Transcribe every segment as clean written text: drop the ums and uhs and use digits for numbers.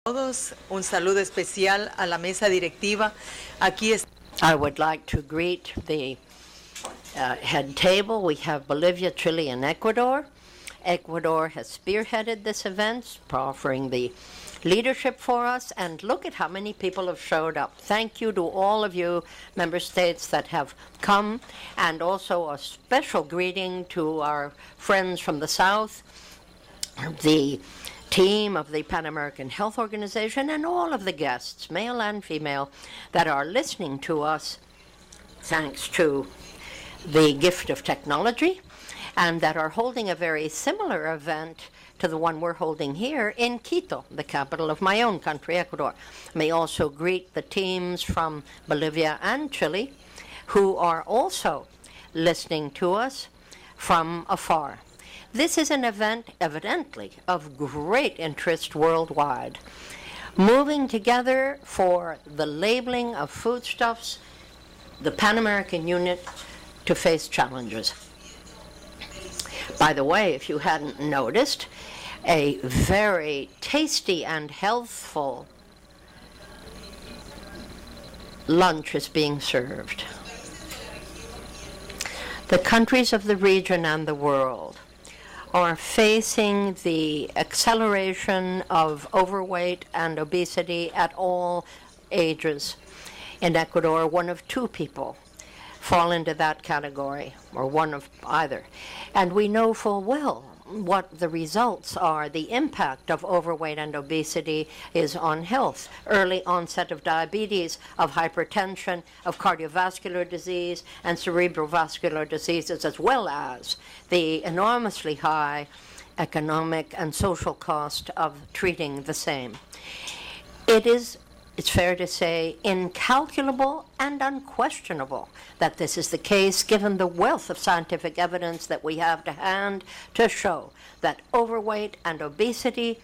Todos, un saludo especial a la mesa directiva. Aquí está. I would like to greet the head table. We have Bolivia, Chile, and Ecuador. Ecuador has spearheaded this event, offering the leadership for us, and look at how many people have showed up. Thank you to all of you member states that have come, and also a special greeting to our friends from the South, the team of the Pan American Health Organization, and all of the guests, male and female, that are listening to us thanks to the gift of technology, and that are holding a very similar event to the one we're holding here in Quito, the capital of my own country, Ecuador. I may also greet the teams from Bolivia and Chile who are also listening to us from afar. This is an event, evidently, of great interest worldwide, moving together for the labeling of foodstuffs, the Pan American unit to face challenges. By the way, if you hadn't noticed, a very tasty and healthful lunch is being served. The countries of the region and the world are facing the acceleration of overweight and obesity at all ages. In Ecuador, one of two people fall into that category, or one of either. And we know full well what the results are. The impact of overweight and obesity is on health. Early onset of diabetes, of hypertension, of cardiovascular disease, and cerebrovascular diseases, as well as the enormously high economic and social cost of treating the same. It's fair to say, incalculable and unquestionable that this is the case, given the wealth of scientific evidence that we have to hand to show that overweight and obesity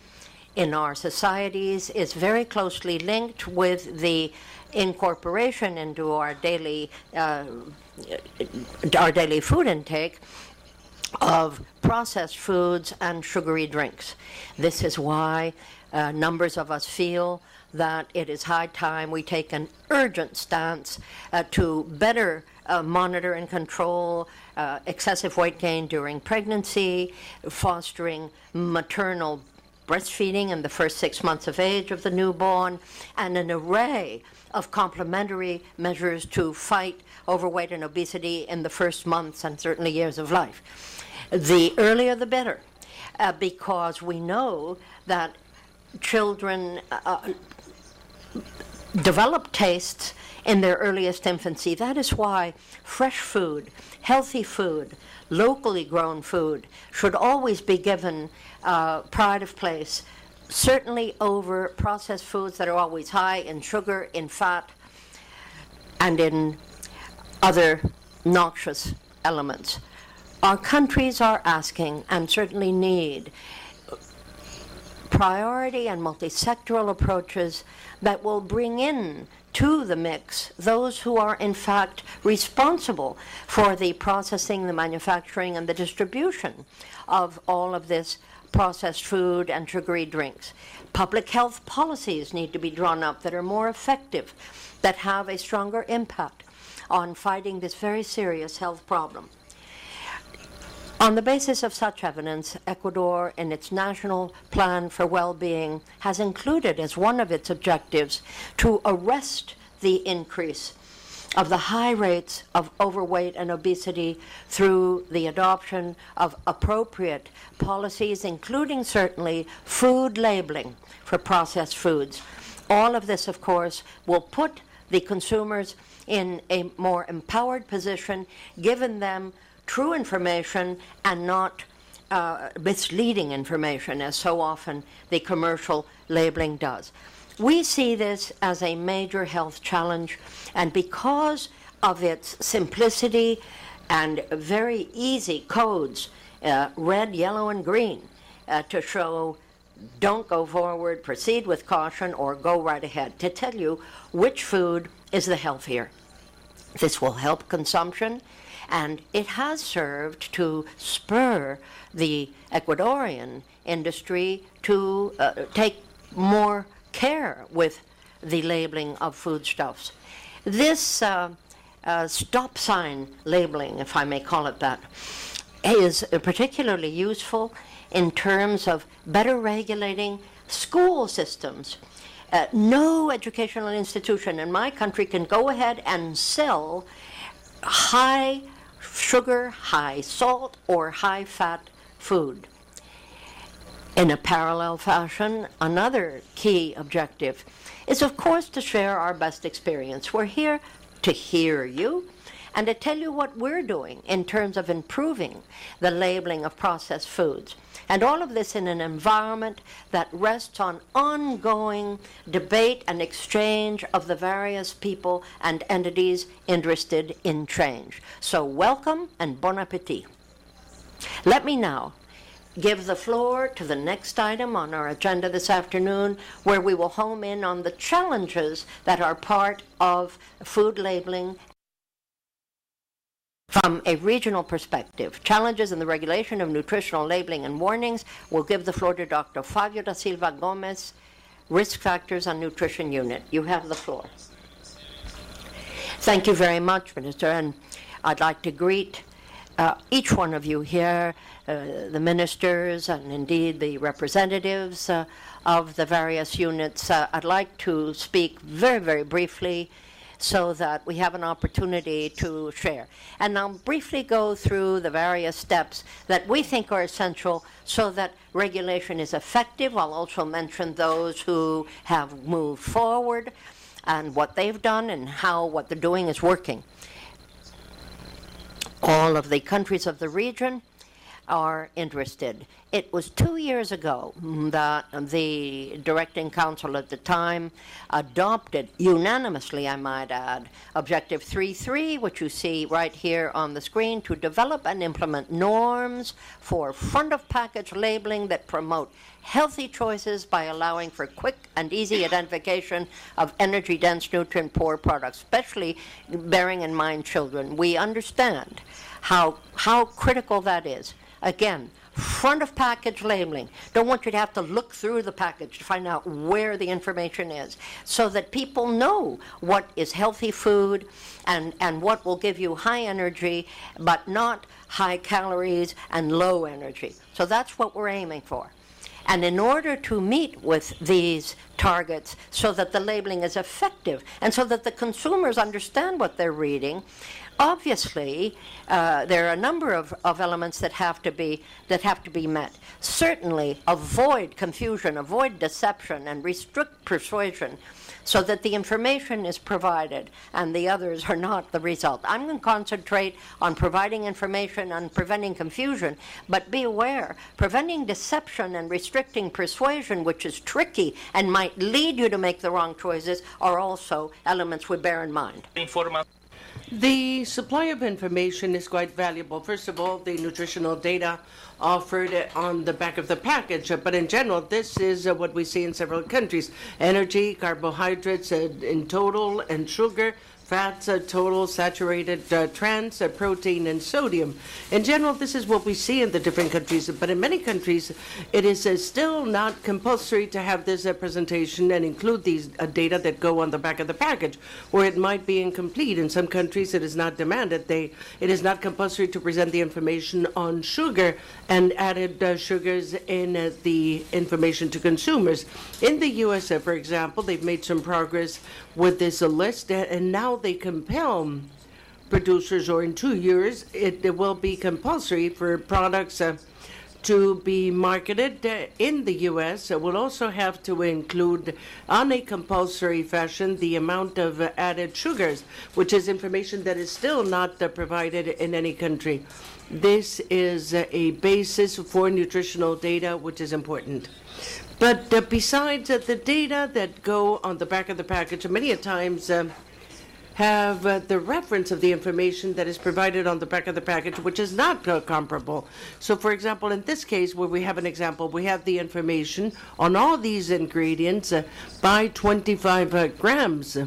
in our societies is very closely linked with the incorporation into our daily food intake of processed foods and sugary drinks. This is why numbers of us feel that it is high time we take an urgent stance to better monitor and control excessive weight gain during pregnancy, fostering maternal breastfeeding in the first 6 months of age of the newborn, and an array of complementary measures to fight overweight and obesity in the first months and certainly years of life. The earlier the better, because we know that children develop tastes in their earliest infancy. That is why fresh food, healthy food, locally grown food should always be given pride of place, certainly over processed foods that are always high in sugar, in fat, and in other noxious elements. Our countries are asking, and certainly need, priority and multi-sectoral approaches that will bring in to the mix those who are in fact responsible for the processing, the manufacturing, and the distribution of all of this processed food and sugary drinks. Public health policies need to be drawn up that are more effective, that have a stronger impact on fighting this very serious health problem. On the basis of such evidence, Ecuador, in its national plan for well-being, has included as one of its objectives to arrest the increase of the high rates of overweight and obesity through the adoption of appropriate policies, including certainly food labeling for processed foods. All of this, of course, will put the consumers in a more empowered position, given them true information and not misleading information, as so often the commercial labeling does. We see this as a major health challenge, and because of its simplicity and very easy codes, red, yellow, and green, to show don't go forward, proceed with caution, or go right ahead, to tell you which food is the healthier. This will help consumption, and it has served to spur the Ecuadorian industry to take more care with the labeling of foodstuffs. This stop sign labeling, if I may call it that, is particularly useful in terms of better regulating school systems. No educational institution in my country can go ahead and sell high sugar, high salt, or high fat food. In a parallel fashion, another key objective is, of course, to share our best experience. We're here to hear you and to tell you what we're doing in terms of improving the labeling of processed foods. And all of this in an environment that rests on ongoing debate and exchange of the various people and entities interested in change. So welcome and bon appetit. Let me now give the floor to the next item on our agenda this afternoon, where we will home in on the challenges that are part of food labeling from a regional perspective. Challenges in the regulation of nutritional labeling and warnings. We'll give the floor to Dr. Fabio da Silva Gomez, Risk Factors on Nutrition Unit. You have the floor. Thank you very much, Minister, and I'd like to greet each one of you here, the ministers and indeed the representatives of the various units. I'd like to speak very, very briefly so that we have an opportunity to share. And I'll briefly go through the various steps that we think are essential so that regulation is effective. I'll also mention those who have moved forward and what they've done and how what they're doing is working. All of the countries of the region are interested. It was 2 years ago that the Directing Council at the time adopted, unanimously I might add, Objective 3.3, which you see right here on the screen, to develop and implement norms for front-of-package labeling that promote healthy choices by allowing for quick and easy identification of energy-dense, nutrient-poor products, especially bearing in mind children. We understand how critical that is. Again, front-of-package labeling. Don't want you to have to look through the package to find out where the information is, so that people know what is healthy food and what will give you high energy, but not high calories and low energy. So that's what we're aiming for. And in order to meet with these targets so that the labeling is effective and so that the consumers understand what they're reading, obviously, there are a number of elements that have to be met. Certainly, avoid confusion, avoid deception, and restrict persuasion so that the information is provided and the others are not the result. I'm going to concentrate on providing information and preventing confusion, but be aware, preventing deception and restricting persuasion, which is tricky and might lead you to make the wrong choices, are also elements we bear in mind. The supply of information is quite valuable. First of all, the nutritional data offered on the back of the package, but in general, this is what we see in several countries. Energy, carbohydrates in total, and sugar, fats, total, saturated, trans, protein, and sodium. In general, this is what we see in the different countries, but in many countries, it is still not compulsory to have this presentation and include these data that go on the back of the package, or it might be incomplete. In some countries, it is not demanded. It is not compulsory to present the information on sugar and added sugars in the information to consumers. In the U.S., for example, they've made some progress with this list, and now they compel producers, or in 2 years, it will be compulsory for products to be marketed in the U.S. Will also have to include, on a compulsory fashion, the amount of added sugars, which is information that is still not provided in any country. This is a basis for nutritional data, which is important. But besides the data that go on the back of the package, many a times have the reference of the information that is provided on the back of the package, which is not comparable. So, for example, in this case, where we have an example, we have the information on all these ingredients by 25 grams.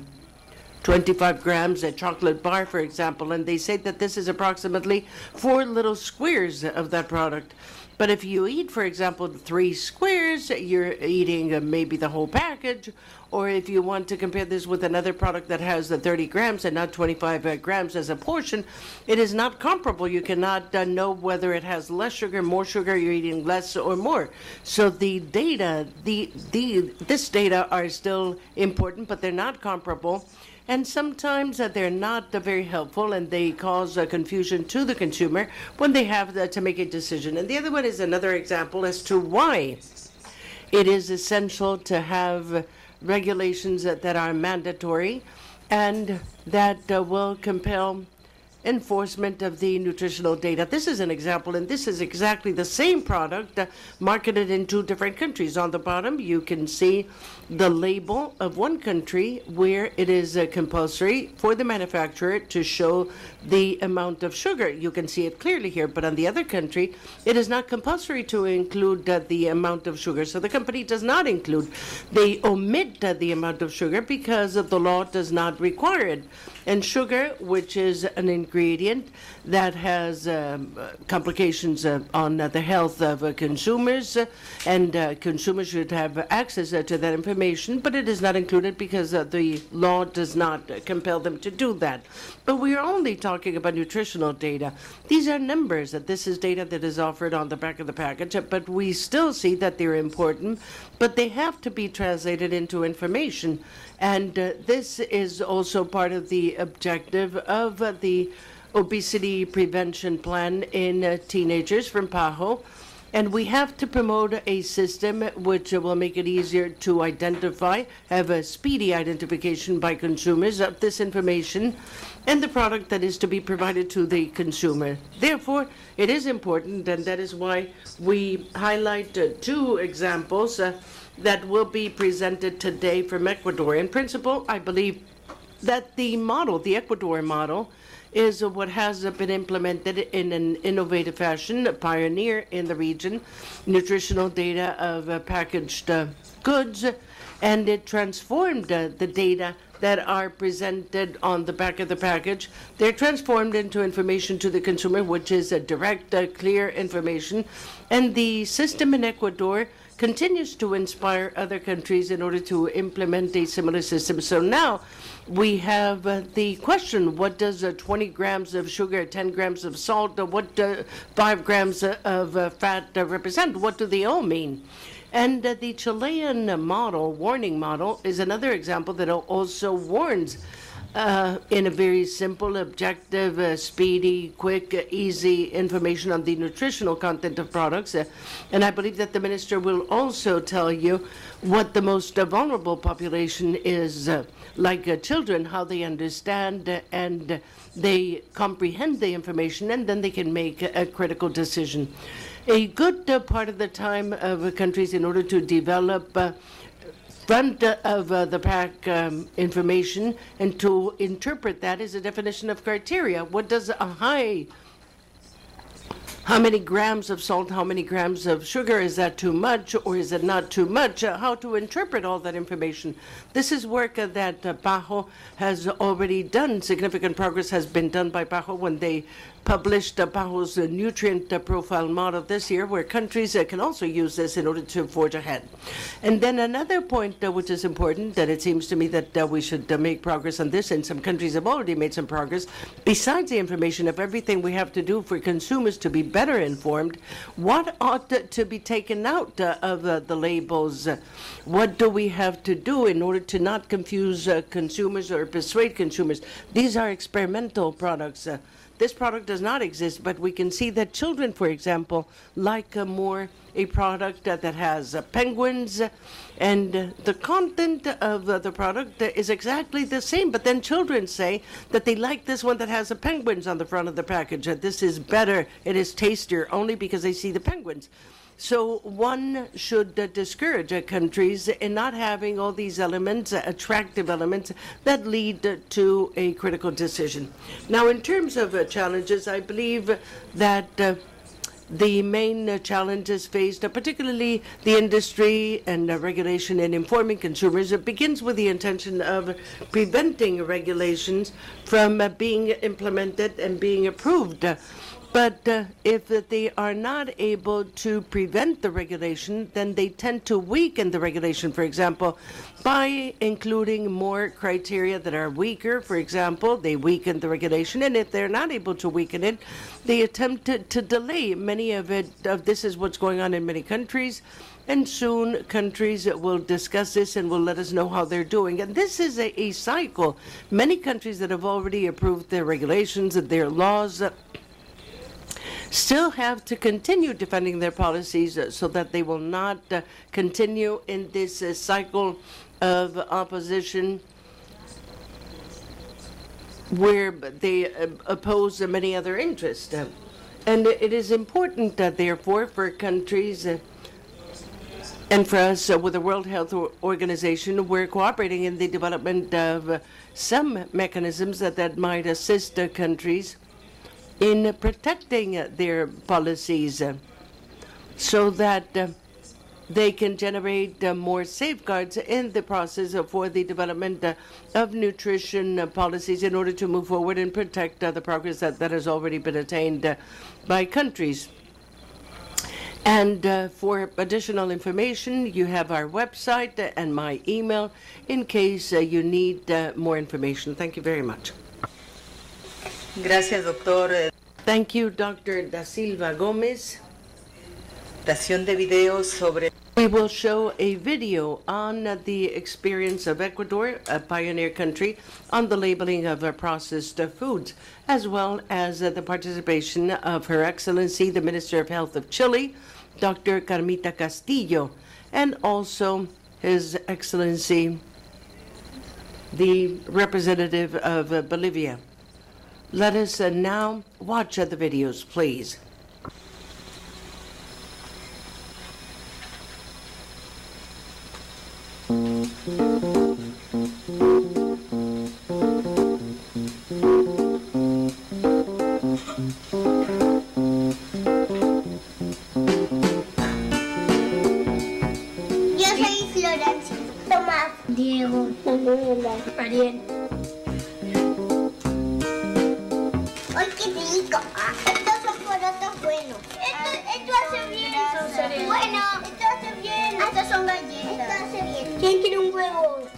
25 grams a chocolate bar, for example, and they say that this is approximately 4 little squares of that product. But if you eat, for example, 3 squares, you're eating maybe the whole package. Or if you want to compare this with another product that has the 30 grams and not 25 grams as a portion, it is not comparable. You cannot know whether it has less sugar, more sugar, you're eating less or more. So the data, this data are still important, but they're not comparable. And sometimes they're not very helpful, and they cause confusion to the consumer when they have to make a decision. And the other one is another example as to why it is essential to have regulations that are mandatory and that will compel enforcement of the nutritional data. This is an example, and this is exactly the same product marketed in 2 different countries. On the bottom, you can see the label of one country where it is compulsory for the manufacturer to show the amount of sugar. You can see it clearly here, but on the other country, it is not compulsory to include the amount of sugar. So the company does not include. They omit the amount of sugar because the law does not require it. And sugar, which is an ingredient that has complications on the health of consumers, and consumers should have access to that information, but it is not included because the law does not compel them to do that. But we are only talking about nutritional data. These are numbers. This is data that is offered on the back of the package, but we still see that they're important, but they have to be translated into information. And this is also part of the objective of the obesity prevention plan in teenagers from PAHO. And we have to promote a system which will make it easier to identify, have a speedy identification by consumers of this information and the product that is to be provided to the consumer. Therefore, it is important, and that is why we highlight 2 examples that will be presented today from Ecuador. In principle, I believe that the model, the Ecuador model, is what has been implemented in an innovative fashion, a pioneer in the region, nutritional data of packaged goods, and it transformed the data that are presented on the back of the package. They're transformed into information to the consumer, which is a direct, clear information. And the system in Ecuador continues to inspire other countries in order to implement a similar system. So now we have the question, what does 20 grams of sugar, 10 grams of salt, what 5 grams of fat represent? What do they all mean? And the Chilean model, warning model, is another example that also warns in a very simple, objective, speedy, quick, easy information on the nutritional content of products. And I believe that the minister will also tell you what the most vulnerable population is, like children, how they understand and they comprehend the information, and then they can make a critical decision. A good part of the time of countries, in order to develop front of the pack information and to interpret that, is a definition of criteria. What does a high, how many grams of salt, how many grams of sugar, is that too much or is it not too much? How to interpret all that information. This is work that PAHO has already done. Significant progress has been done by PAHO when they published PAHO's nutrient profile model this year, where countries can also use this in order to forge ahead. And then another point which is important, that it seems to me that we should make progress on this, and some countries have already made some progress. Besides the information of everything we have to do for consumers to be better informed, what ought to be taken out of the labels? What do we have to do in order to not confuse consumers or persuade consumers? These are experimental products. This product does not exist, but we can see that children, for example, like more a product that has penguins, and the content of the product is exactly the same. But then children say that they like this one that has the penguins on the front of the package. This is better, it is tastier, only because they see the penguins. So one should discourage countries in not having all these elements, attractive elements, that lead to a critical decision. Now, in terms of challenges, I believe that the main challenges faced, particularly the industry and regulation and informing consumers. It begins with the intention of preventing regulations from being implemented and being approved. But if they are not able to prevent the regulation, then they tend to weaken the regulation, for example, by including more criteria that are weaker. For example, they weaken the regulation, and if they're not able to weaken it, they attempt to delay many of it. This is what's going on in many countries, and soon countries will discuss this and will let us know how they're doing. And this is a cycle. Many countries that have already approved their regulations and their laws still have to continue defending their policies so that they will not continue in this cycle of opposition where they oppose many other interests. And it is important, therefore, for countries and for us with the World Health Organization, we're cooperating in the development of some mechanisms that might assist countries in protecting their policies so that they can generate more safeguards in the process for the development of nutrition policies in order to move forward and protect the progress that has already been attained by countries. And for additional information, you have our website and my email in case you need more information. Thank you very much. Gracias, doctor. Thank you, Dr. Da Silva Gomez. Presentación de videos sobre We will show a video on the experience of Ecuador, a pioneer country, on the labeling of processed foods, as well as the participation of Her Excellency, the Minister of Health of Chile, Dr. Carmita Castillo, and also His Excellency, the representative of Bolivia. Let us now watch the videos, please. Yo soy Florencia. Tomás. Diego. Ariel. ¡Ay, qué rico! Estos son porotos buenos. Esto hace bien. Bueno, esto hace bien. Estas son galletas. Esto hace bien. ¿Quién quiere un huevo?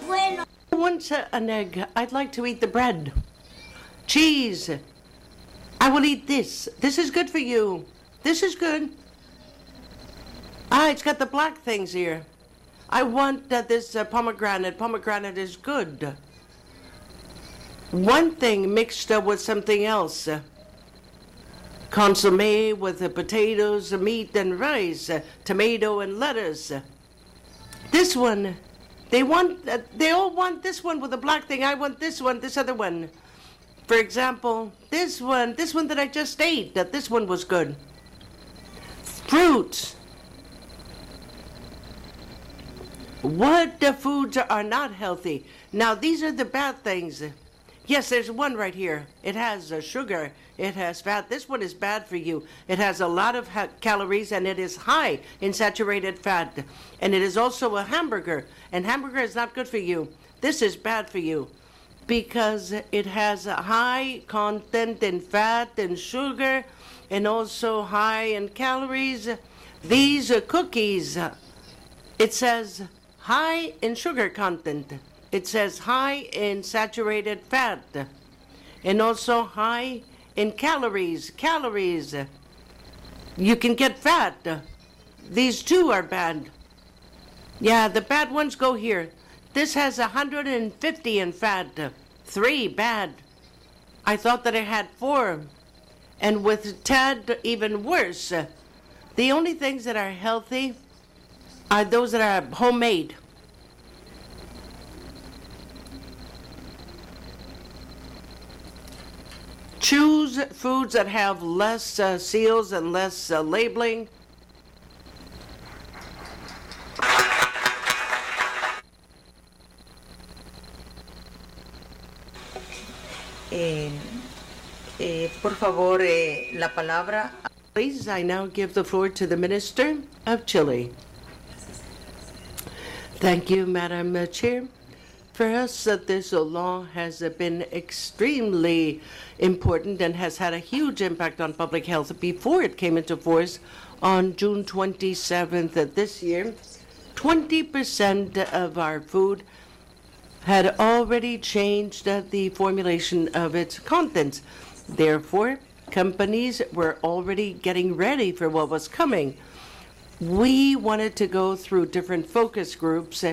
Bueno. Who wants an egg? I'd like to eat the bread. Cheese. I will eat this. This is good for you. This is good. Ah, it's got the black things here. I want this pomegranate. Pomegranate is good. One thing mixed with something else. Consomme with the potatoes, meat, and rice. Tomato and lettuce. This one, they all want this one with the black thing. I want this one, this other one. For example, this one that I just ate, this one was good. Fruits. What foods are not healthy? Now, these are the bad things. Yes, there's one right here. It has sugar. It has fat. This one is bad for you. It has a lot of calories, and it is high in saturated fat. And it is also a hamburger. And hamburger is not good for you. This is bad for you because it has a high content in fat and sugar and also high in calories. These cookies, it says high in sugar content. It says high in saturated fat and also high in calories. Calories. You can get fat. These two are bad. Yeah, the bad ones go here. This has 150 in fat. 3 bad. I thought that it had 4. And with Tad, even worse. The only things that are healthy are those that are homemade. Choose foods that have less seals and less labeling. Por favor, la palabra. Please, I now give the floor to the Minister of Chile. Thank you, Madam Chair. For us, this law has been extremely important and has had a huge impact on public health. Before it came into force on June 27th this year, 20% of our food had already changed the formulation of its contents. Therefore, companies were already getting ready for what was coming. We wanted to go through different focus groups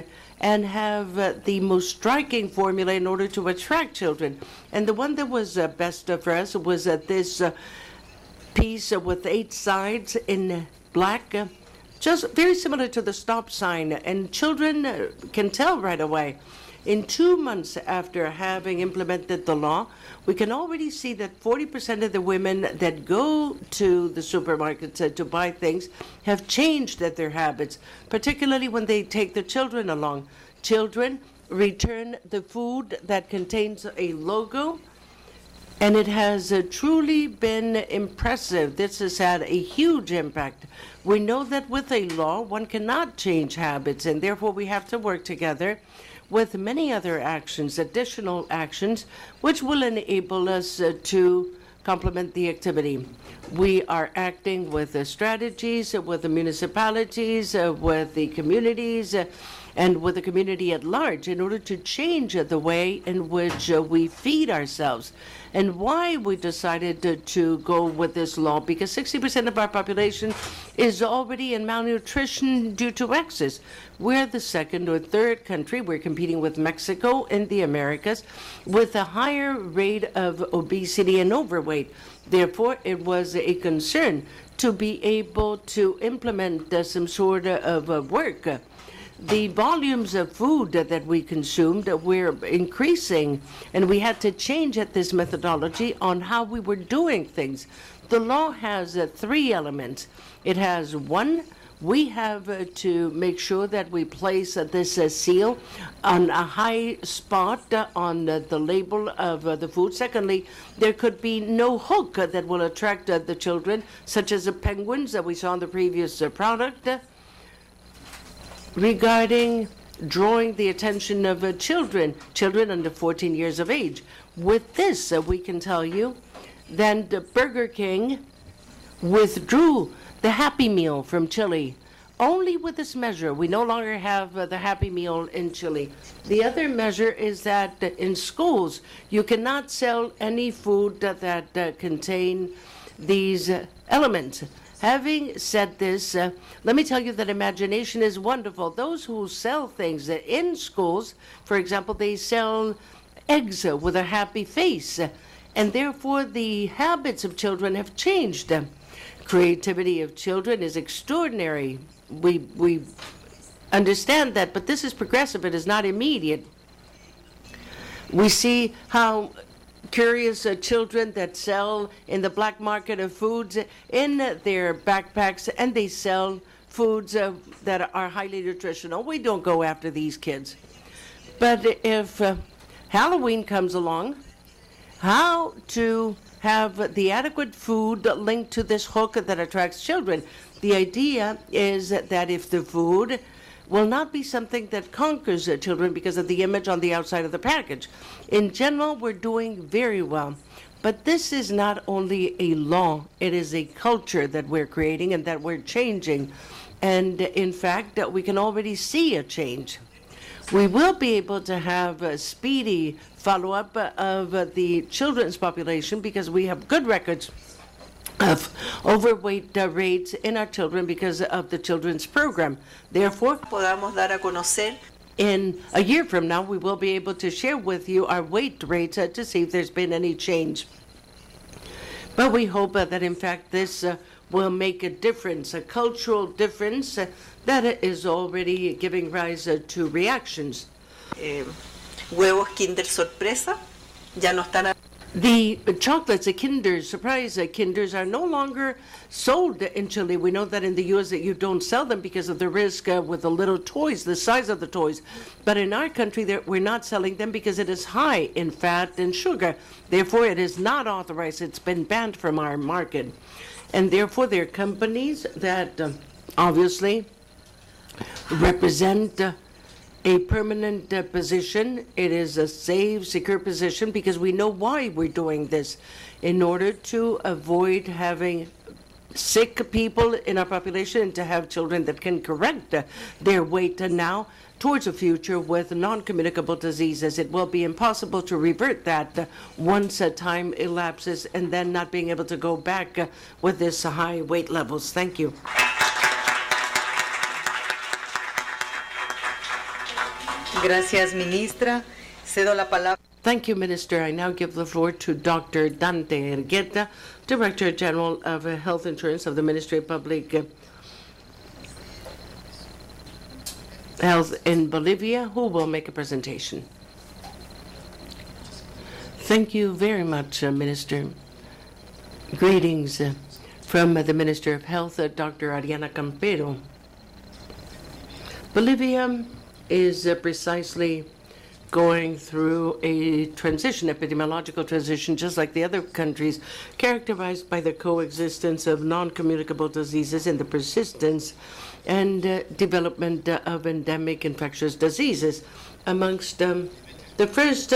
and have the most striking formula in order to attract children. And the one that was best for us was this piece with 8 sides in black, just very similar to the stop sign, and children can tell right away. In 2 months after having implemented the law, we can already see that 40% of the women that go to the supermarkets to buy things have changed their habits, particularly when they take their children along. Children return the food that contains a logo, and it has truly been impressive. This has had a huge impact. We know that with a law, one cannot change habits, and therefore we have to work together with many other actions, additional actions, which will enable us to complement the activity. We are acting with the strategies, with the municipalities, with the communities, and with the community at large in order to change the way in which we feed ourselves. And why we decided to go with this law, because 60% of our population is already in malnutrition due to excess. We're the second or third country, we're competing with Mexico in the Americas, with a higher rate of obesity and overweight. Therefore, it was a concern to be able to implement some sort of work. The volumes of food that we consumed were increasing, and we had to change this methodology on how we were doing things. The law has 3 elements. It has 1, we have to make sure that we place this seal on a high spot on the label of the food. Secondly, there could be no hook that will attract the children, such as the penguins that we saw in the previous product. Regarding drawing the attention of children under 14 years of age. With this, we can tell you that Burger King withdrew the Happy Meal from Chile. Only with this measure, we no longer have the Happy Meal in Chile. The other measure is that in schools, you cannot sell any food that contain these elements. Having said this, let me tell you that imagination is wonderful. Those who sell things in schools, for example, they sell eggs with a happy face, and therefore the habits of children have changed. Creativity of children is extraordinary. We understand that, but this is progressive. It is not immediate. We see how curious children that sell in the black market of foods in their backpacks, and they sell foods that are highly nutritional. We don't go after these kids. But if Halloween comes along, how to have the adequate food linked to this hook that attracts children? The idea is that if the food will not be something that conquers children because of the image on the outside of the package. In general, we're doing very well. But this is not only a law, it is a culture that we're creating and that we're changing. And in fact, we can already see a change. We will be able to have a speedy follow-up of the children's population because we have good records of overweight rates in our children because of the children's program. Therefore, podamos dar a conocer in a year from now, we will be able to share with you our weight rates to see if there's been any change. But we hope that, in fact, this will make a difference, a cultural difference that is already giving rise to reactions. Huevos Kinder Sorpresa ya no están. The chocolates, the Kinder, surprise Kinders, are no longer sold in Chile. We know that in the U.S. that you don't sell them because of the risk with the little toys, the size of the toys. But in our country, we're not selling them because it is high in fat and sugar. Therefore, it is not authorized. It's been banned from our market. And therefore, they're companies that obviously represent a permanent position. It is a safe, secure position because we know why we're doing this, in order to avoid having sick people in our population and to have children that can correct their weight now towards a future with non-communicable diseases. It will be impossible to revert that once a time elapses and then not being able to go back with this high weight levels. Thank you. Gracias, ministra. Cedo la palabra. Thank you, Minister. I now give the floor to Dr. Dante Ergueta, Director General of Health Insurance of the Ministry of Public Health in Bolivia, who will make a presentation. Thank you very much, Minister. Greetings from the Minister of Health, Dr. Ariana Campero. Bolivia is precisely going through a transition, epidemiological transition, just like the other countries, characterized by the coexistence of non-communicable diseases and the persistence and development of endemic infectious diseases. Amongst the first,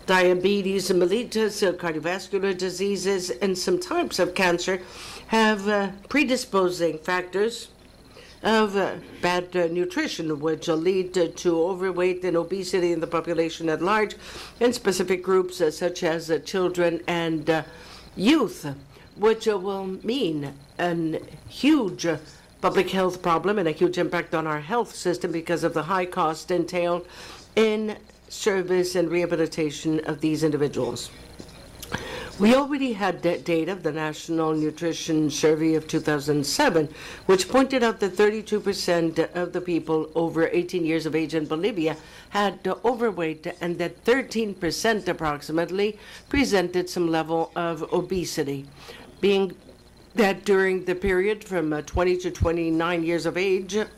diabetes mellitus, cardiovascular diseases, and some types of cancer have predisposing factors of bad nutrition, which lead to overweight and obesity in the population at large, and specific groups such as children and youth, which will mean a huge public health problem and a huge impact on our health system because of the high cost entailed in service and rehabilitation of these individuals. We already had data of the National Nutrition Survey of 2007, which pointed out that 32% of the people over 18 years of age in Bolivia had overweight, and that 13% approximately presented some level of obesity, being that during the period from 20 to 29 years of age, it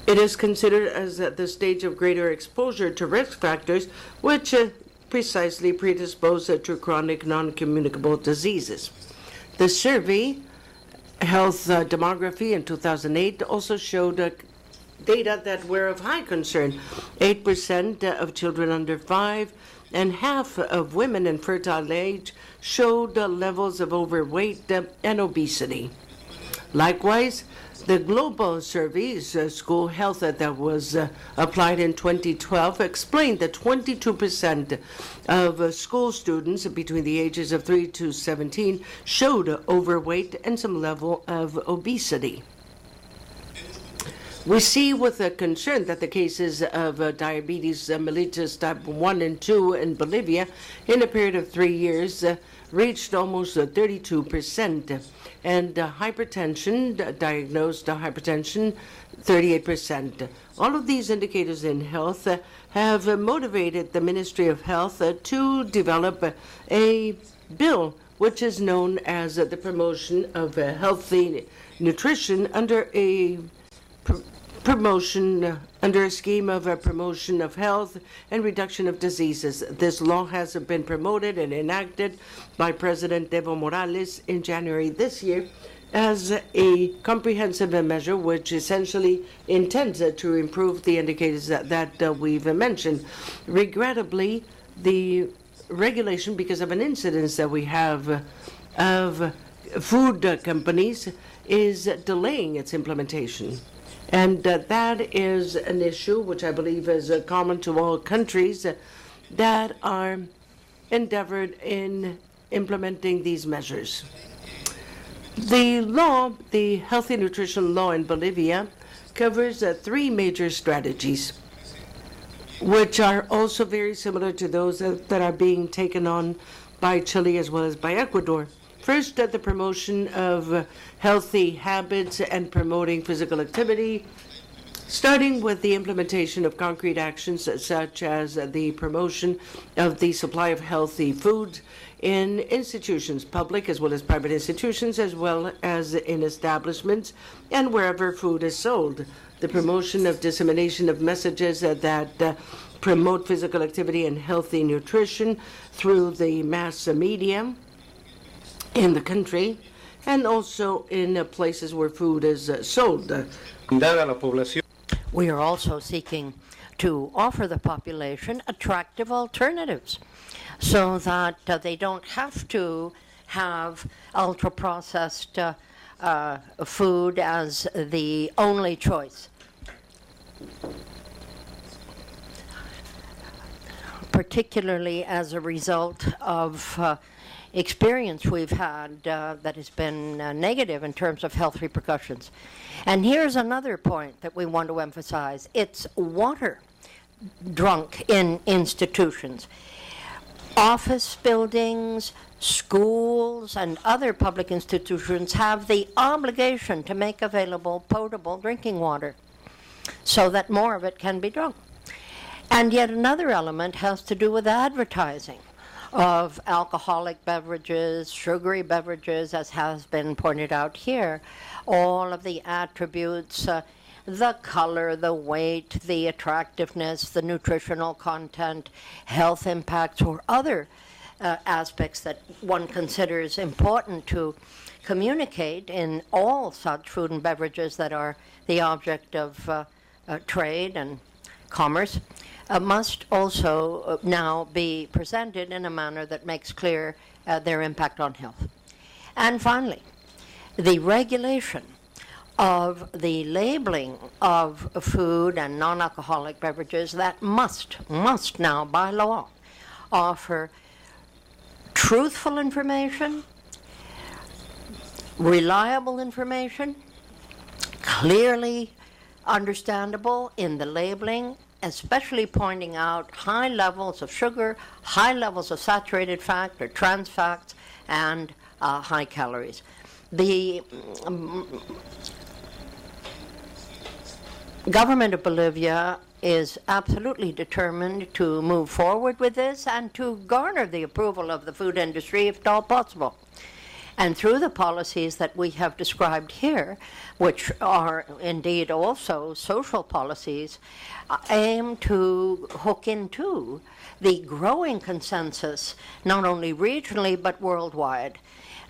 is considered as the stage of greater exposure to risk factors, which precisely predispose to chronic non-communicable diseases. The survey, Health Demography in 2008, also showed data that were of high concern. 8% of children under 5 and half of women in fertile age showed levels of overweight and obesity. Likewise, the global surveys, school health that was applied in 2012, explained that 22% of school students between the ages of 3 to 17 showed overweight and some level of obesity. We see with a concern that the cases of diabetes mellitus type 1 and 2 in Bolivia in a period of 3 years reached almost 32%, and hypertension, diagnosed hypertension, 38%. All of these indicators in health have motivated the Ministry of Health to develop a bill which is known as the promotion of healthy nutrition under a under a scheme of promotion of health and reduction of diseases. This law has been promoted and enacted by President Evo Morales in January this year as a comprehensive measure which essentially intends to improve the indicators that we've mentioned. Regrettably, the regulation, because of an incidence that we have of food companies, is delaying its implementation. And that is an issue which I believe is common to all countries that are endeavored in implementing these measures. The law, the healthy nutrition law in Bolivia, covers 3 major strategies, which are also very similar to those that are being taken on by Chile as well as by Ecuador. First, the promotion of healthy habits and promoting physical activity, starting with the implementation of concrete actions such as the promotion of the supply of healthy food in institutions, public as well as private institutions, as well as in establishments and wherever food is sold. The promotion of dissemination of messages that promote physical activity and healthy nutrition through the mass media in the country, and also in places where food is sold. We are also seeking to offer the population attractive alternatives so that they don't have to have ultra-processed food as the only choice. Particularly as a result of experience we've had that has been negative in terms of health repercussions. And here's another point that we want to emphasize. It's water drunk in institutions. Office buildings, schools, and other public institutions have the obligation to make available potable drinking water so that more of it can be drunk. And yet another element has to do with advertising of alcoholic beverages, sugary beverages, as has been pointed out here, all of the attributes, the color, the weight, the attractiveness, the nutritional content, health impacts, or other aspects that one considers important to communicate in all such food and beverages that are the object of trade and commerce, must also now be presented in a manner that makes clear their impact on health. And finally, the regulation of the labeling of food and non-alcoholic beverages that must now, by law, offer truthful information, reliable information, clearly understandable in the labeling, especially pointing out high levels of sugar, high levels of saturated fat or trans fats, and high calories. The government of Bolivia is absolutely determined to move forward with this and to garner the approval of the food industry if at all possible. And through the policies that we have described here, which are indeed also social policies, aim to hook into the growing consensus, not only regionally but worldwide.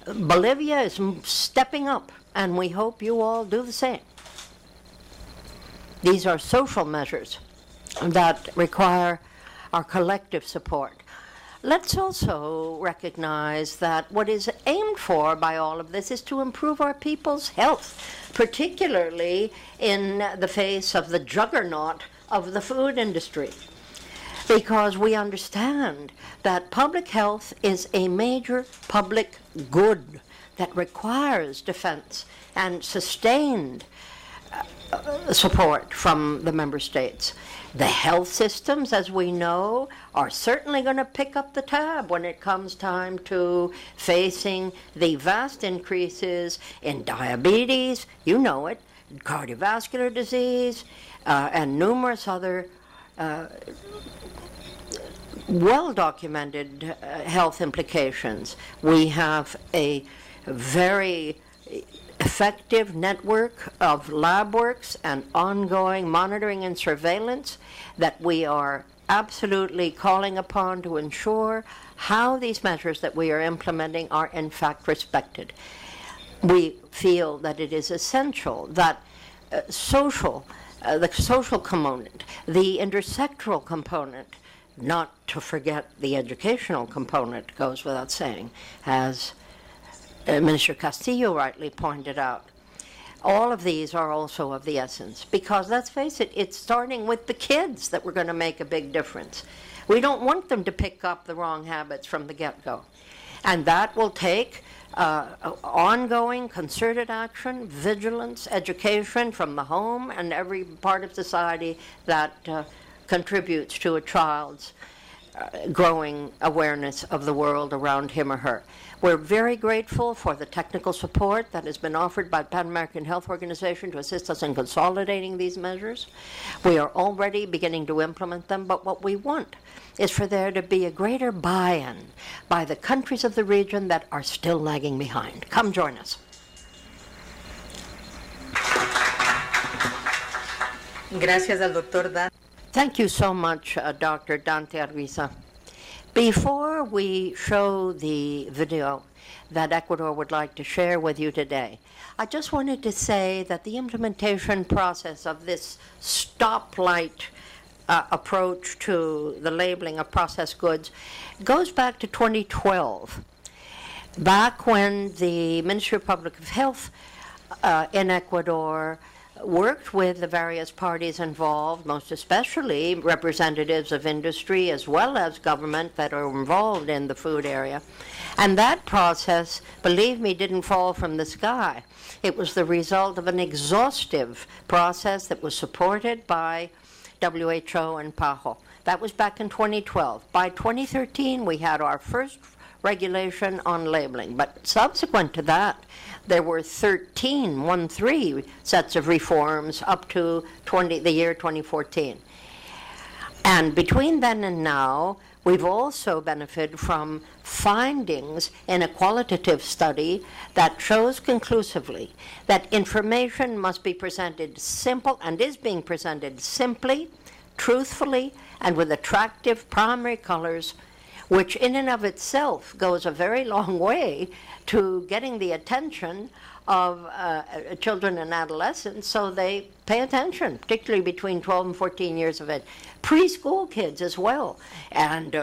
Bolivia is stepping up, and we hope you all do the same. These are social measures that require our collective support. Let's also recognize that what is aimed for by all of this is to improve our people's health, particularly in the face of the juggernaut of the food industry, because we understand that public health is a major public good that requires defense and sustained support from the member states. The health systems, as we know, are certainly going to pick up the tab when it comes time to facing the vast increases in diabetes, you know it, cardiovascular disease, and numerous other well-documented health implications. We have a very effective network of lab works and ongoing monitoring and surveillance that we are absolutely calling upon to ensure how these measures that we are implementing are in fact respected. We feel that it is essential that the social component, the intersectoral component, not to forget the educational component, goes without saying, as Minister Castillo rightly pointed out. All of these are also of the essence, because let's face it, it's starting with the kids that we're going to make a big difference. We don't want them to pick up the wrong habits from the get-go. And that will take ongoing concerted action, vigilance, education from the home and every part of society that contributes to a child's growing awareness of the world around him or her. We're very grateful for the technical support that has been offered by the Pan American Health Organization to assist us in consolidating these measures. We are already beginning to implement them, but what we want is for there to be a greater buy-in by the countries of the region that are still lagging behind. Come join us. Gracias al doctor Dan. Thank you so much, Dr. Dante Arviza. Before we show the video that Ecuador would like to share with you today, I just wanted to say that the implementation process of this stoplight approach to the labeling of processed goods goes back to 2012, back when the Ministry of Public Health in Ecuador worked with the various parties involved, most especially representatives of industry as well as government that are involved in the food area. And that process, believe me, didn't fall from the sky. It was the result of an exhaustive process that was supported by WHO and PAHO. That was back in 2012. By 2013, we had our first regulation on labeling, but subsequent to that, there were 13 sets of reforms up to the year 2014. And between then and now, we've also benefited from findings in a qualitative study that shows conclusively that information must be presented simple and is being presented simply, truthfully, and with attractive primary colors, which in and of itself goes a very long way to getting the attention of children and adolescents so they pay attention, particularly between 12 and 14 years of age. Preschool kids as well, and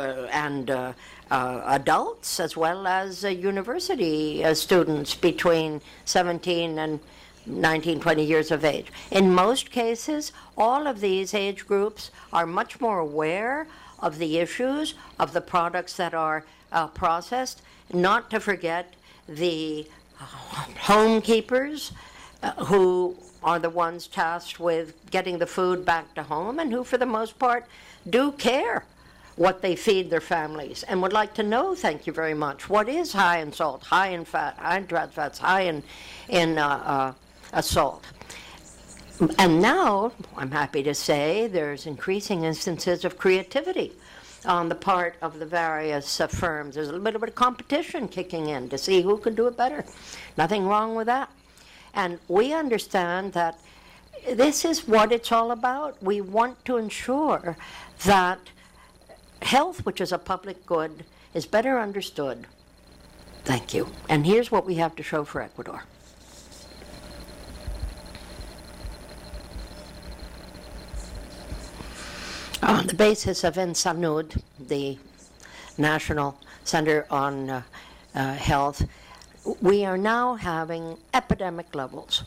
adults as well as university students between 17 and 19, 20 years of age. In most cases, all of these age groups are much more aware of the issues of the products that are processed, not to forget the homekeepers who are the ones tasked with getting the food back to home and who, for the most part, do care what they feed their families and would like to know, thank you very much, what is high in salt, high in fat, high in trans fats, high in salt. And now, I'm happy to say, there's increasing instances of creativity on the part of the various firms. There's a little bit of competition kicking in to see who can do it better. Nothing wrong with that. And we understand that this is what it's all about. We want to ensure that health, which is a public good, is better understood. Thank you. And here's what we have to show for Ecuador. On the basis of INSALUD, the National Center on Health, we are now having epidemic levels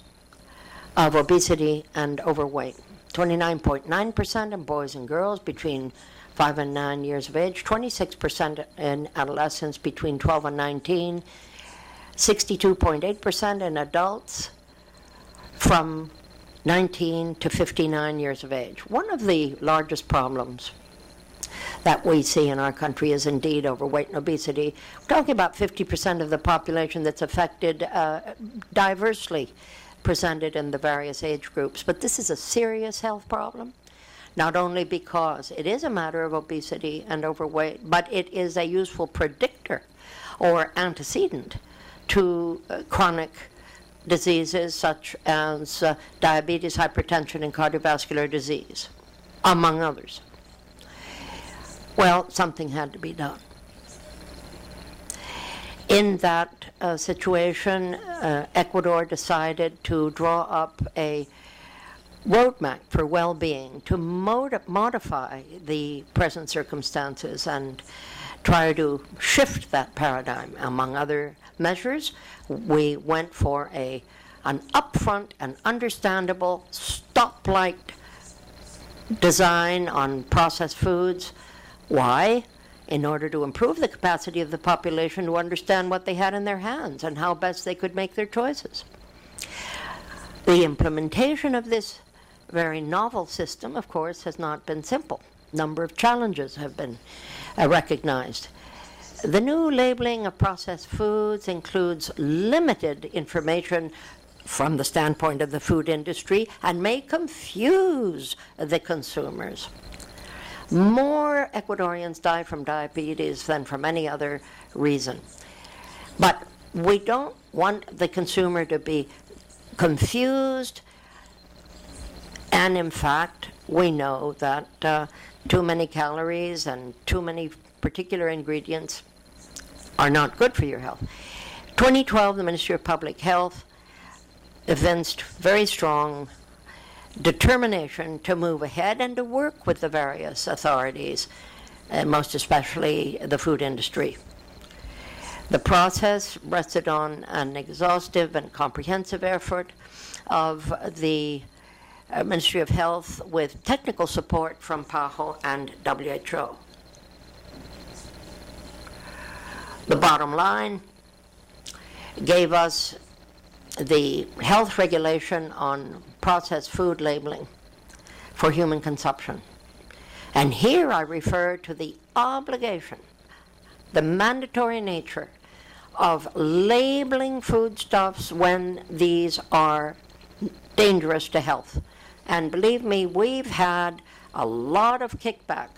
of obesity and overweight. 29.9% in boys and girls between 5 and 9 years of age, 26% in adolescents between 12 and 19, 62.8% in adults from 19 to 59 years of age. One of the largest problems that we see in our country is indeed overweight and obesity. We're talking about 50% of the population that's affected, diversely presented in the various age groups. But this is a serious health problem, not only because it is a matter of obesity and overweight, but it is a useful predictor or antecedent to chronic diseases such as diabetes, hypertension, and cardiovascular disease, among others. Well, something had to be done. In that situation, Ecuador decided to draw up a roadmap for well-being to modify the present circumstances and try to shift that paradigm. Among other measures, we went for an upfront and understandable stoplight design on processed foods. Why? In order to improve the capacity of the population to understand what they had in their hands and how best they could make their choices. The implementation of this very novel system, of course, has not been simple. A number of challenges have been recognized. The new labeling of processed foods includes limited information from the standpoint of the food industry and may confuse the consumers. More Ecuadorians die from diabetes than from any other reason. But we don't want the consumer to be confused, and in fact, we know that too many calories and too many particular ingredients are not good for your health. 2012, the Ministry of Public Health evinced very strong determination to move ahead and to work with the various authorities, and most especially the food industry. The process rested on an exhaustive and comprehensive effort of the Ministry of Health with technical support from PAHO and WHO. The bottom line gave us the health regulation on processed food labeling for human consumption. And here I refer to the obligation, the mandatory nature of labeling foodstuffs when these are dangerous to health. And believe me, we've had a lot of kickback.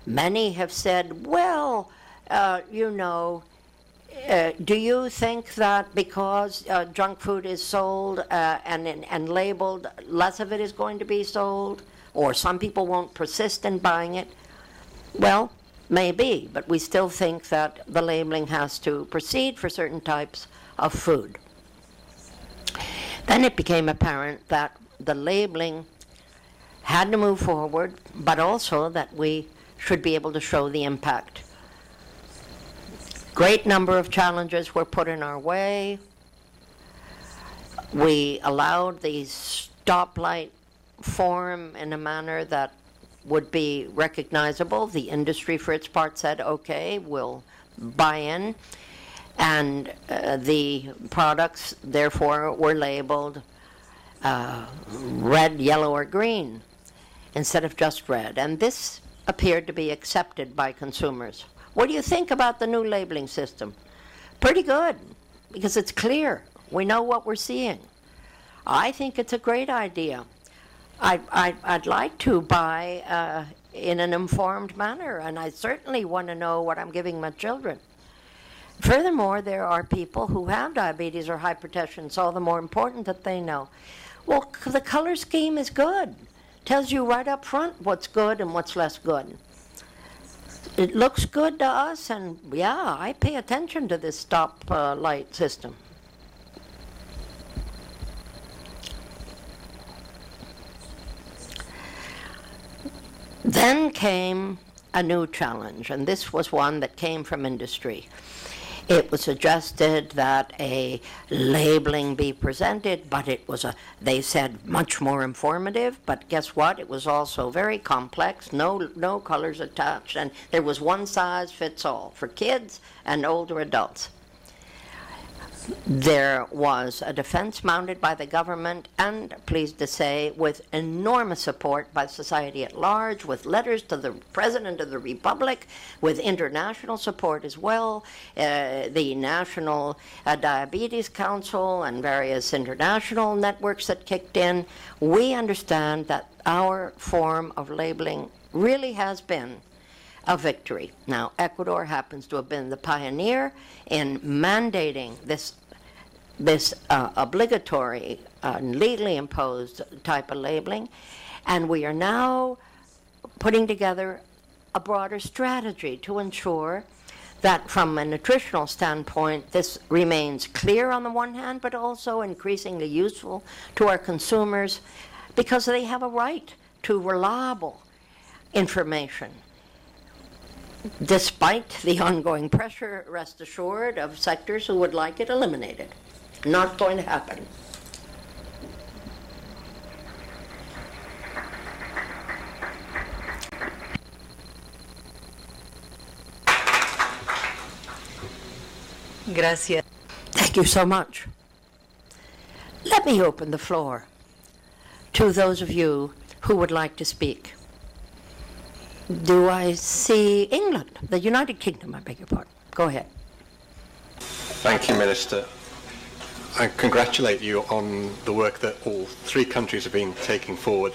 Many have said, well, do you think that because junk food is sold and labeled, less of it is going to be sold? Or some people won't persist in buying it? Well, maybe, but we still think that the labeling has to proceed for certain types of food. Then it became apparent that the labeling had to move forward, but also that we should be able to show the impact. Great number of challenges were put in our way. We allowed the stoplight form in a manner that would be recognizable. The industry, for its part, said, okay, we'll buy in. And the products, therefore, were labeled red, yellow, or green instead of just red. And this appeared to be accepted by consumers. What do you think about the new labeling system? Pretty good, because it's clear. We know what we're seeing. I think it's a great idea. I'd like to buy in an informed manner, and I certainly want to know what I'm giving my children. Furthermore, there are people who have diabetes or hypertension, so all the more important that they know. Well, the color scheme is good. Tells you right up front what's good and what's less good. It looks good to us, and yeah, I pay attention to this stop light system. Then came a new challenge, and this was one that came from industry. It was suggested that a labeling be presented, but it was, they said, much more informative. But guess what? It was also very complex, no colors attached, and there was one size fits all for kids and older adults. There was a defense mounted by the government and, pleased to say, with enormous support by society at large, with letters to the President of the Republic, with international support as well, the National Diabetes Council and various international networks that kicked in. We understand that our form of labeling really has been a victory. Now, Ecuador happens to have been the pioneer in mandating this obligatory, legally imposed type of labeling, and we are now putting together a broader strategy to ensure that from a nutritional standpoint, this remains clear on the one hand, but also increasingly useful to our consumers because they have a right to reliable information. Despite the ongoing pressure, rest assured, of sectors who would like it eliminated. Not going to happen. Gracias. Thank you so much. Let me open the floor to those of you who would like to speak. Do I see England, the United Kingdom, I beg your pardon. Go ahead. Thank you, Minister. I congratulate you on the work that all three countries have been taking forward.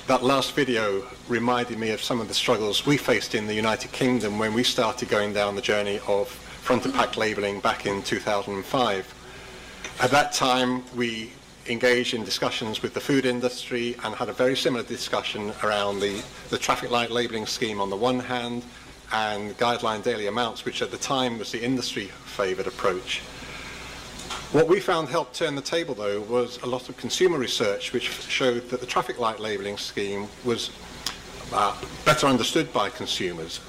That last video reminded me of some of the struggles we faced in the United Kingdom when we started going down the journey of front-of-pack labelling back in 2005. At that time, we engaged in discussions with the food industry and had a very similar discussion around the traffic light labelling scheme on the one hand and guideline daily amounts, which at the time was the industry favoured approach. What we found helped turn the table, though, was a lot of consumer research which showed that the traffic light labelling scheme was better understood by consumers.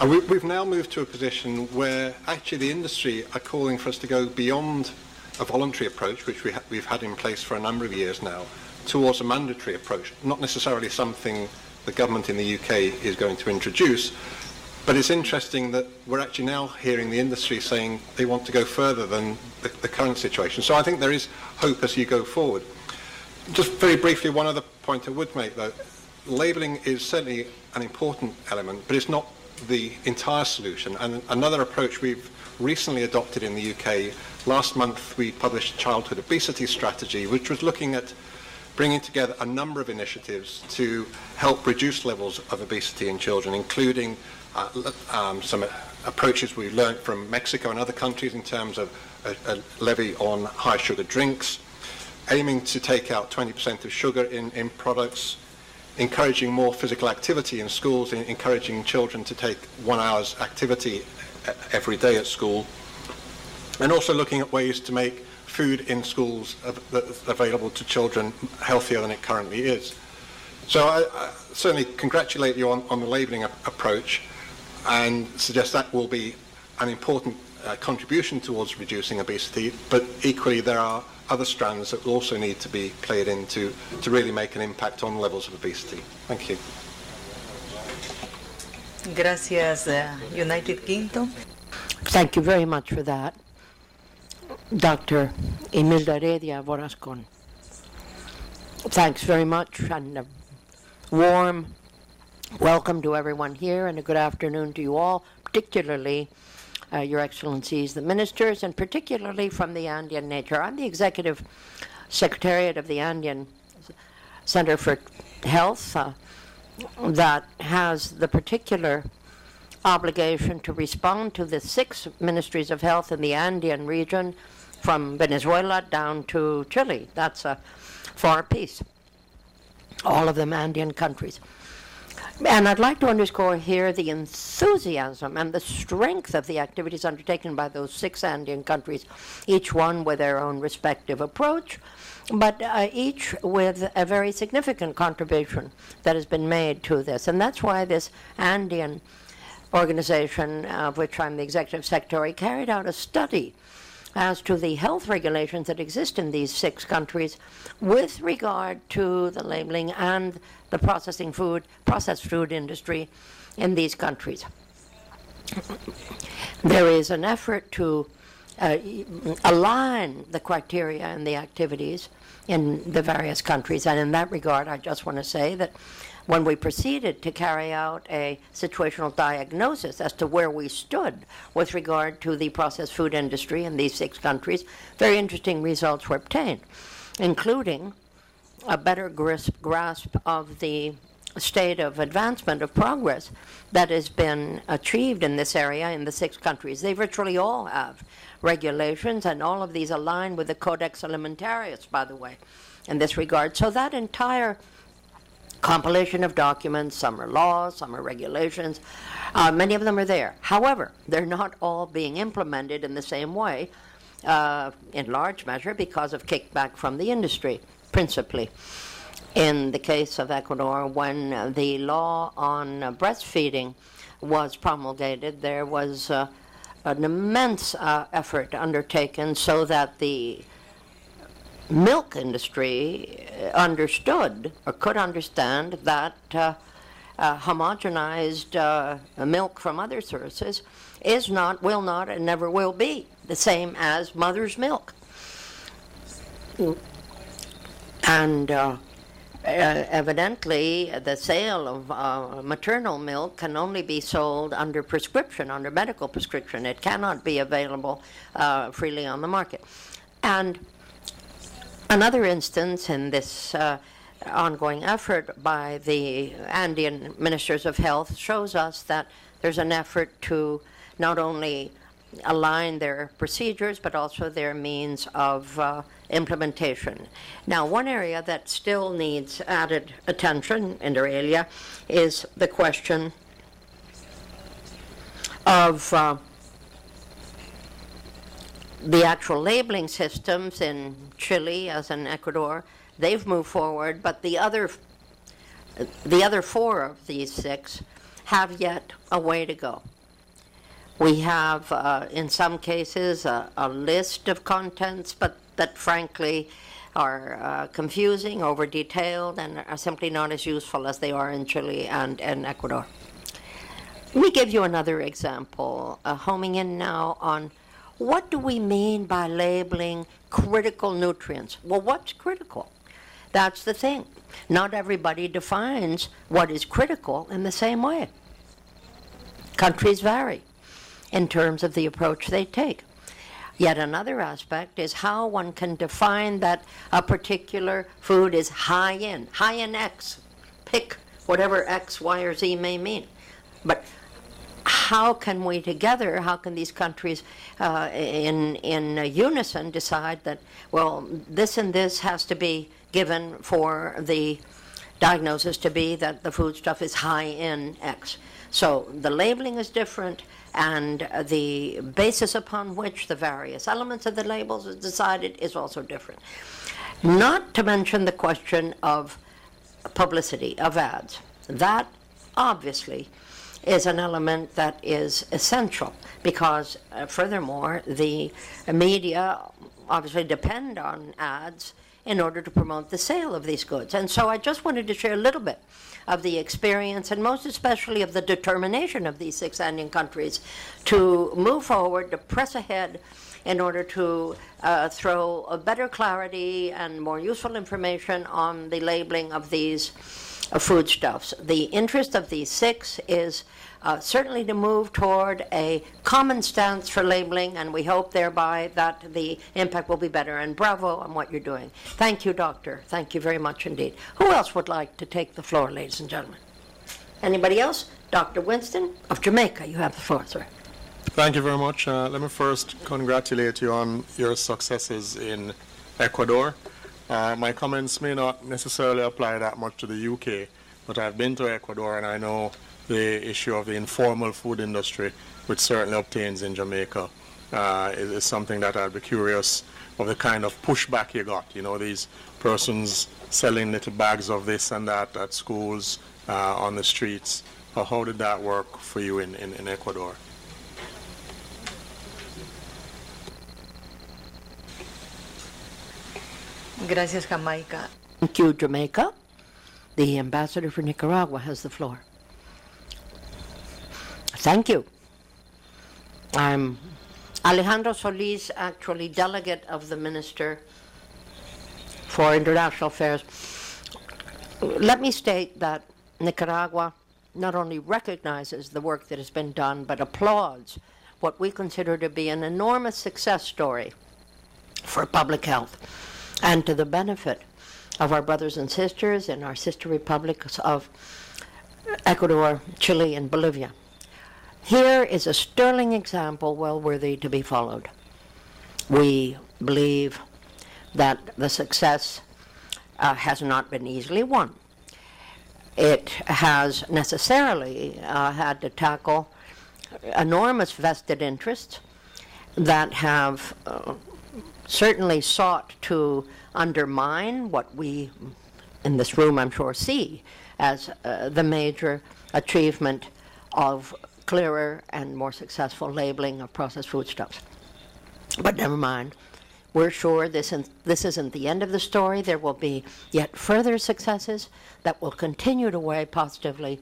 And we've now moved to a position where actually the industry are calling for us to go beyond a voluntary approach, which we've had in place for a number of years now, towards a mandatory approach. Not necessarily something the government in the UK is going to introduce, but it's interesting that we're actually now hearing the industry saying they want to go further than the current situation. So I think there is hope as you go forward. Just very briefly, one other point I would make, though. Labelling is certainly an important element, but it's not the entire solution. And another approach we've recently adopted in the UK, last month we published a childhood obesity strategy, which was looking at bringing together a number of initiatives to help reduce levels of obesity in children, including some approaches we learned from Mexico and other countries in terms of a levy on high sugar drinks, aiming to take out 20% of sugar in products, encouraging more physical activity in schools, encouraging children to take 1 hour's activity every day at school, and also looking at ways to make food in schools that's available to children healthier than it currently is. So I certainly congratulate you on the labelling approach and suggest that will be an important contribution towards reducing obesity, but equally there are other strands that will also need to be played in to really make an impact on levels of obesity. Thank you. Gracias, United Kingdom. Thank you very much for that, Dr. Imelda Heredia Borascon. Thanks very much, and a warm welcome to everyone here, and a good afternoon to you all, particularly Your Excellencies, the ministers, and particularly from the Andean nature. I'm the Executive Secretariat of the Andean Center for Health that has the particular obligation to respond to the 6 ministries of health in the Andean region, from Venezuela down to Chile. That's a far piece, all of them Andean countries. And I'd like to underscore here the enthusiasm and the strength of the activities undertaken by those 6 Andean countries, each one with their own respective approach, but each with a very significant contribution that has been made to this. And that's why this Andean organization, of which I'm the Executive Secretary, carried out a study as to the health regulations that exist in these 6 countries with regard to the labeling and the processed food industry in these countries. There is an effort to align the criteria and the activities in the various countries, and in that regard, I just want to say that when we proceeded to carry out a situational diagnosis as to where we stood with regard to the processed food industry in these 6 countries, very interesting results were obtained, including a better grasp of the state of advancement, of progress that has been achieved in this area in the 6 countries. They virtually all have regulations, and all of these align with the Codex Alimentarius, by the way, in this regard. So that entire compilation of documents, some are laws, some are regulations, many of them are there. However, they're not all being implemented in the same way, in large measure because of kickback from the industry, principally. In the case of Ecuador, when the law on breastfeeding was promulgated, there was an immense effort undertaken so that the milk industry understood or could understand that homogenized milk from other sources is not, will not, and never will be the same as mother's milk. And evidently, the sale of maternal milk can only be sold under prescription, under medical prescription. It cannot be available freely on the market. And another instance in this ongoing effort by the Andean Ministers of Health shows us that there's an effort to not only align their procedures, but also their means of implementation. Now, one area that still needs added attention, inter alia, is the question of the actual labeling systems in Chile, as in Ecuador. They've moved forward, but the other 4 of these 6 have yet a way to go. We have, in some cases, a list of contents, but that frankly are confusing, over-detailed, and are simply not as useful as they are in Chile and Ecuador. Let me give you another example, homing in now on what do we mean by labeling critical nutrients? Well, what's critical? That's the thing. Not everybody defines what is critical in the same way. Countries vary in terms of the approach they take. Yet another aspect is how one can define that a particular food is high in X. Pick whatever X, Y, or Z may mean. But how can we together, how can these countries in unison decide that, well, this and this has to be given for the diagnosis to be that the foodstuff is high in X? So the labeling is different, and the basis upon which the various elements of the labels is decided is also different. Not to mention the question of publicity, of ads. That obviously is an element that is essential because, furthermore, the media obviously depend on ads in order to promote the sale of these goods. And so I just wanted to share a little bit of the experience and most especially of the determination of these 6 Andean countries to move forward, to press ahead in order to throw a better clarity and more useful information on the labeling of these foodstuffs. The interest of these 6 is certainly to move toward a common stance for labeling, and we hope thereby that the impact will be better. And bravo on what you're doing. Thank you, Doctor. Thank you very much indeed. Who else would like to take the floor, ladies and gentlemen? Anybody else? Dr. Winston of Jamaica, you have the floor, sir. Thank you very much. Let me first congratulate you on your successes in Ecuador. My comments may not necessarily apply that much to the UK, but I've been to Ecuador and I know the issue of the informal food industry, which certainly obtains in Jamaica, is something that I'd be curious of the kind of pushback you got. You know, these persons selling little bags of this and that at schools, on the streets. How did that work for you in Ecuador? Gracias, Jamaica. Thank you, Jamaica. The ambassador for Nicaragua has the floor. Thank you. I'm Alejandro Solis, actually delegate of the Minister for International Affairs. Let me state that Nicaragua not only recognizes the work that has been done, but applauds what we consider to be an enormous success story for public health and to the benefit of our brothers and sisters in our sister republics of Ecuador, Chile, and Bolivia. Here is a sterling example well worthy to be followed. We believe that the success has not been easily won. It has necessarily had to tackle enormous vested interests that have certainly sought to undermine what we in this room, I'm sure, see as the major achievement of clearer and more successful labeling of processed foodstuffs. But never mind. We're sure this isn't the end of the story. There will be yet further successes that will continue to weigh positively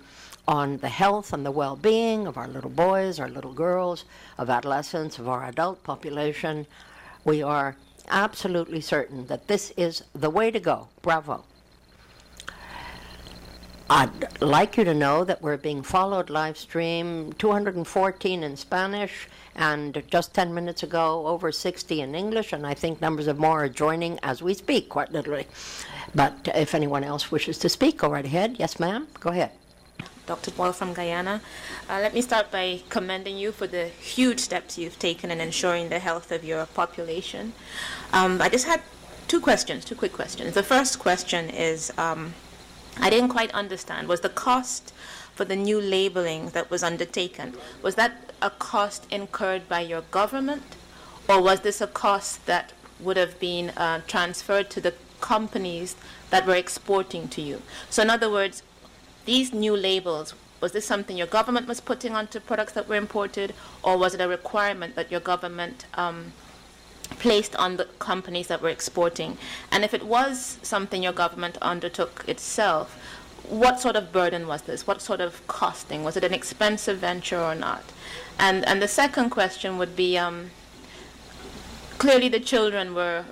on the health and the well-being of our little boys, our little girls, of adolescents, of our adult population. We are absolutely certain that this is the way to go. Bravo. I'd like you to know that we're being followed live stream 214 in Spanish and just 10 minutes ago over 60 in English, and I think numbers of more are joining as we speak, quite literally. But if anyone else wishes to speak, go right ahead. Yes, ma'am. Go ahead. Dr. Boyle from Guyana. Let me start by commending you for the huge steps you've taken in ensuring the health of your population. I just had two quick questions. The first question is, I didn't quite understand, was the cost for the new labeling that was undertaken, was that a cost incurred by your government, or was this a cost that would have been transferred to the companies that were exporting to you? So in other words, these new labels, was this something your government was putting onto products that were imported, or was it a requirement that your government placed on the companies that were exporting? And if it was something your government undertook itself, what sort of burden was this? What sort of costing? Was it an expensive venture or not? And the second question would be, clearly the children were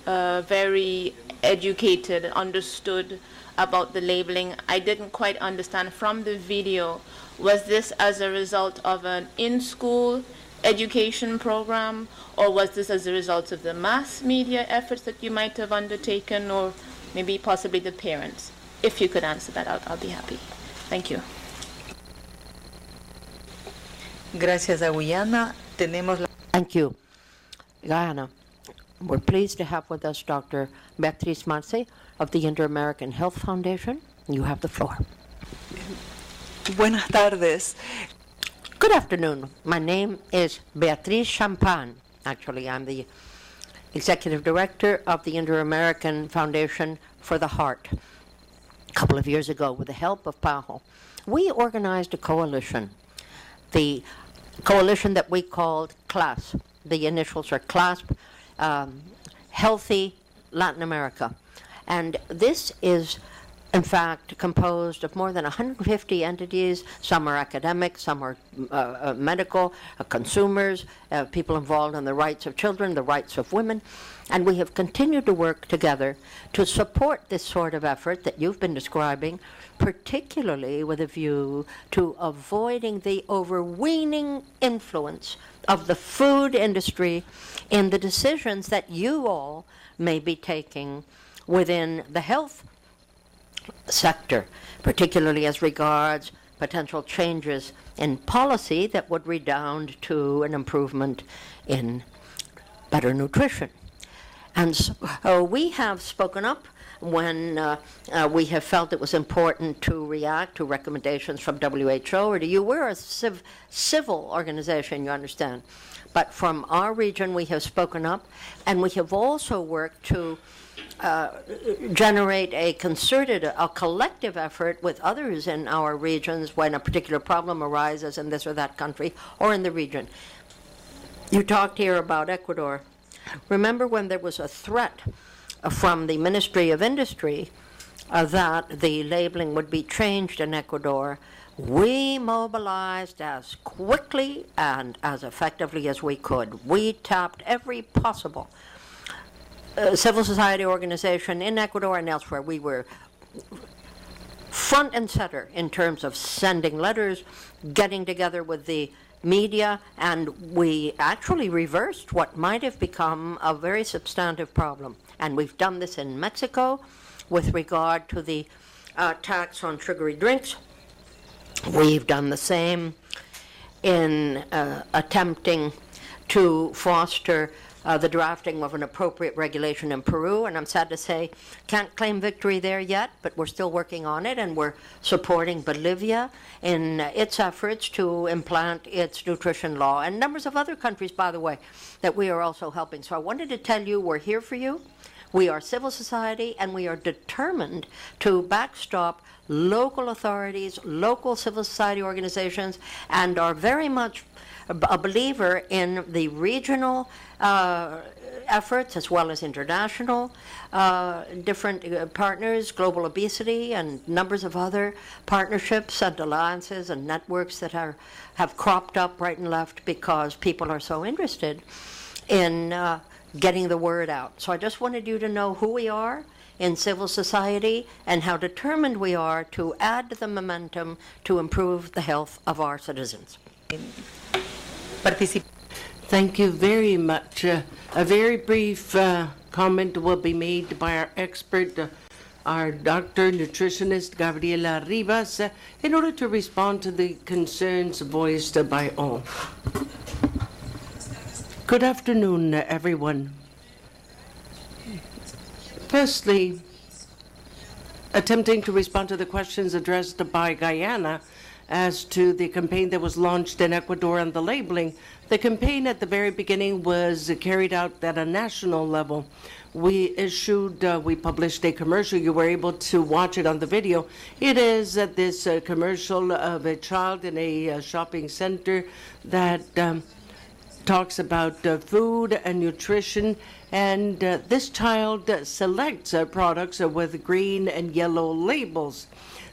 very educated, understood about the labeling. I didn't quite understand from the video, was this as a result of an in-school education program, or was this as a result of the mass media efforts that you might have undertaken, or maybe possibly the parents? If you could answer that, I'll be happy. Thank you. Gracias a Guyana. Thank you. Guyana, we're pleased to have with us Dr. Beatriz Marce of the Inter-American Health Foundation. You have the floor. Buenas tardes. Good afternoon. My name is Beatriz Champagne. Actually, I'm the Executive Director of the Inter-American Foundation for the Heart. A couple of years ago, with the help of PAHO, we organized a coalition, the coalition that we called CLASP. The initials are CLASP, Healthy Latin America. And this is, in fact, composed of more than 150 entities. Some are academic, some are medical, consumers, people involved in the rights of children, the rights of women. And we have continued to work together to support this sort of effort that you've been describing, particularly with a view to avoiding the overweening influence of the food industry in the decisions that you all may be taking within the health sector, particularly as regards potential changes in policy that would redound to an improvement in better nutrition. And so we have spoken up when we have felt it was important to react to recommendations from WHO or to you. We're a civil organization, you understand. But from our region, we have spoken up, and we have also worked to generate a concerted, a collective effort with others in our regions when a particular problem arises in this or that country or in the region. You talked here about Ecuador. Remember when there was a threat from the Ministry of Industry that the labeling would be changed in Ecuador? We mobilized as quickly and as effectively as we could. We tapped every possible civil society organization in Ecuador and elsewhere. We were front and center in terms of sending letters, getting together with the media, and we actually reversed what might have become a very substantive problem. And we've done this in Mexico with regard to the tax on sugary drinks. We've done the same in attempting to foster the drafting of an appropriate regulation in Peru, and I'm sad to say can't claim victory there yet, but we're still working on it, and we're supporting Bolivia in its efforts to implant its nutrition law, and numbers of other countries, by the way, that we are also helping. So I wanted to tell you we're here for you. We are civil society, and we are determined to backstop local authorities, local civil society organizations, and are very much a believer in the regional efforts as well as international different partners, global obesity, and numbers of other partnerships and alliances and networks that have cropped up right and left because people are so interested in getting the word out. So I just wanted you to know who we are in civil society and how determined we are to add to the momentum to improve the health of our citizens. Thank you very much. A very brief comment will be made by our expert, our doctor, nutritionist, Gabriela Rivas, in order to respond to the concerns voiced by all. Good afternoon, everyone. Firstly, attempting to respond to the questions addressed by Guyana as to the campaign that was launched in Ecuador on the labeling. The campaign at the very beginning was carried out at a national level. We published a commercial. You were able to watch it on the video. It is this commercial of a child in a shopping center that talks about food and nutrition, and this child selects products with green and yellow labels.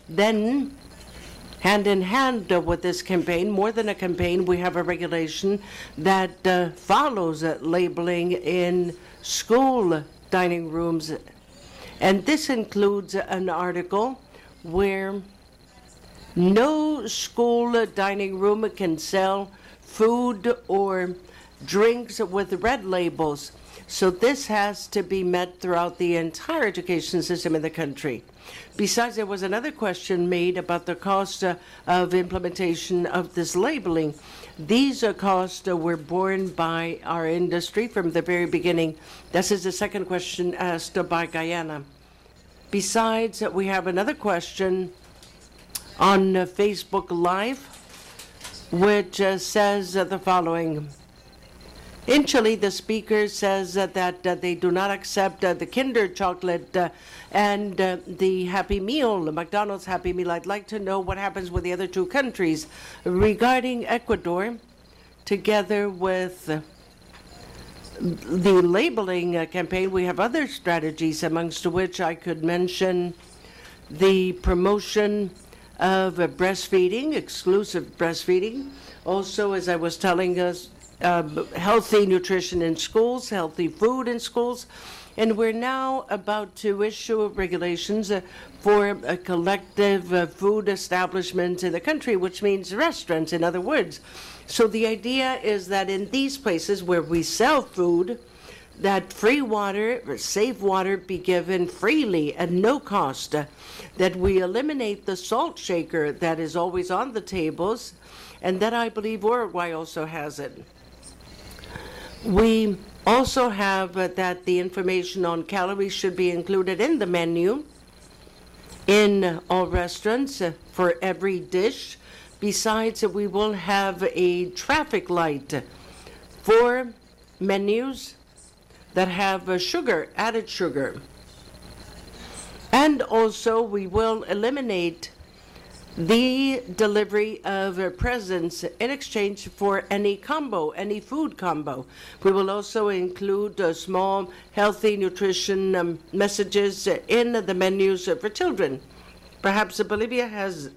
Then, hand in hand with this campaign, more than a campaign, we have a regulation that follows labeling in school dining rooms. And this includes an article where no school dining room can sell food or drinks with red labels. So this has to be met throughout the entire education system in the country. Besides, there was another question made about the cost of implementation of this labeling. These costs were borne by our industry from the very beginning. This is the second question asked by Guyana. Besides, we have another question on Facebook Live, which says the following. In Chile, the speaker says that they do not accept the Kinder chocolate and the Happy Meal, the McDonald's Happy Meal. I'd like to know what happens with the other two countries. Regarding Ecuador, together with the labeling campaign, we have other strategies, amongst which I could mention the promotion of breastfeeding, exclusive breastfeeding. Also, as I was telling us, healthy nutrition in schools, healthy food in schools, and we're now about to issue regulations for a collective food establishment in the country, which means restaurants, in other words. So the idea is that in these places where we sell food, that free water or safe water be given freely at no cost, that we eliminate the salt shaker that is always on the tables, and that I believe Uruguay also has it. We also have that the information on calories should be included in the menu in all restaurants for every dish. Besides, we will have a traffic light for menus that have sugar, added sugar. And also, we will eliminate the delivery of presents in exchange for any combo, any food combo. We will also include small healthy nutrition messages in the menus for children. Perhaps Bolivia has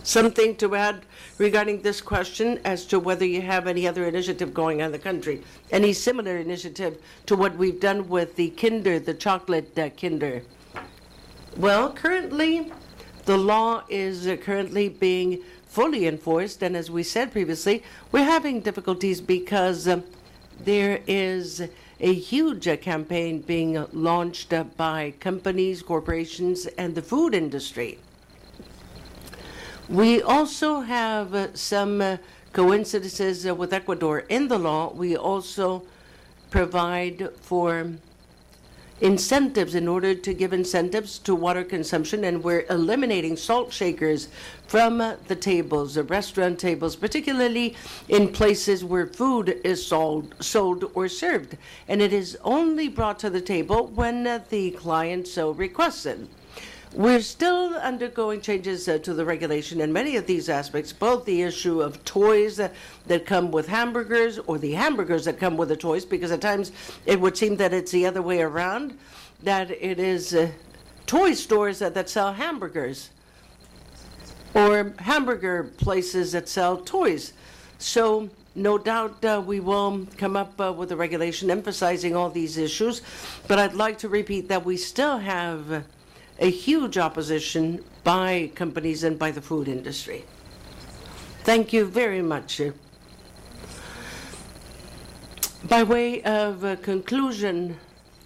something to add regarding this question as to whether you have any other initiative going on in the country, any similar initiative to what we've done with the Kinder, the chocolate Kinder. Well, currently, the law is currently being fully enforced, and as we said previously, we're having difficulties because there is a huge campaign being launched by companies, corporations, and the food industry. We also have some coincidences with Ecuador. In the law, we also provide for incentives in order to give incentives to water consumption, and we're eliminating salt shakers from the tables, the restaurant tables, particularly in places where food is sold or served. And it is only brought to the table when the client so requests it. We're still undergoing changes to the regulation in many of these aspects, both the issue of toys that come with hamburgers or the hamburgers that come with the toys, because at times it would seem that it's the other way around, that it is toy stores that sell hamburgers or hamburger places that sell toys. So no doubt we will come up with a regulation emphasizing all these issues, but I'd like to repeat that we still have a huge opposition by companies and by the food industry. Thank you very much. By way of conclusion,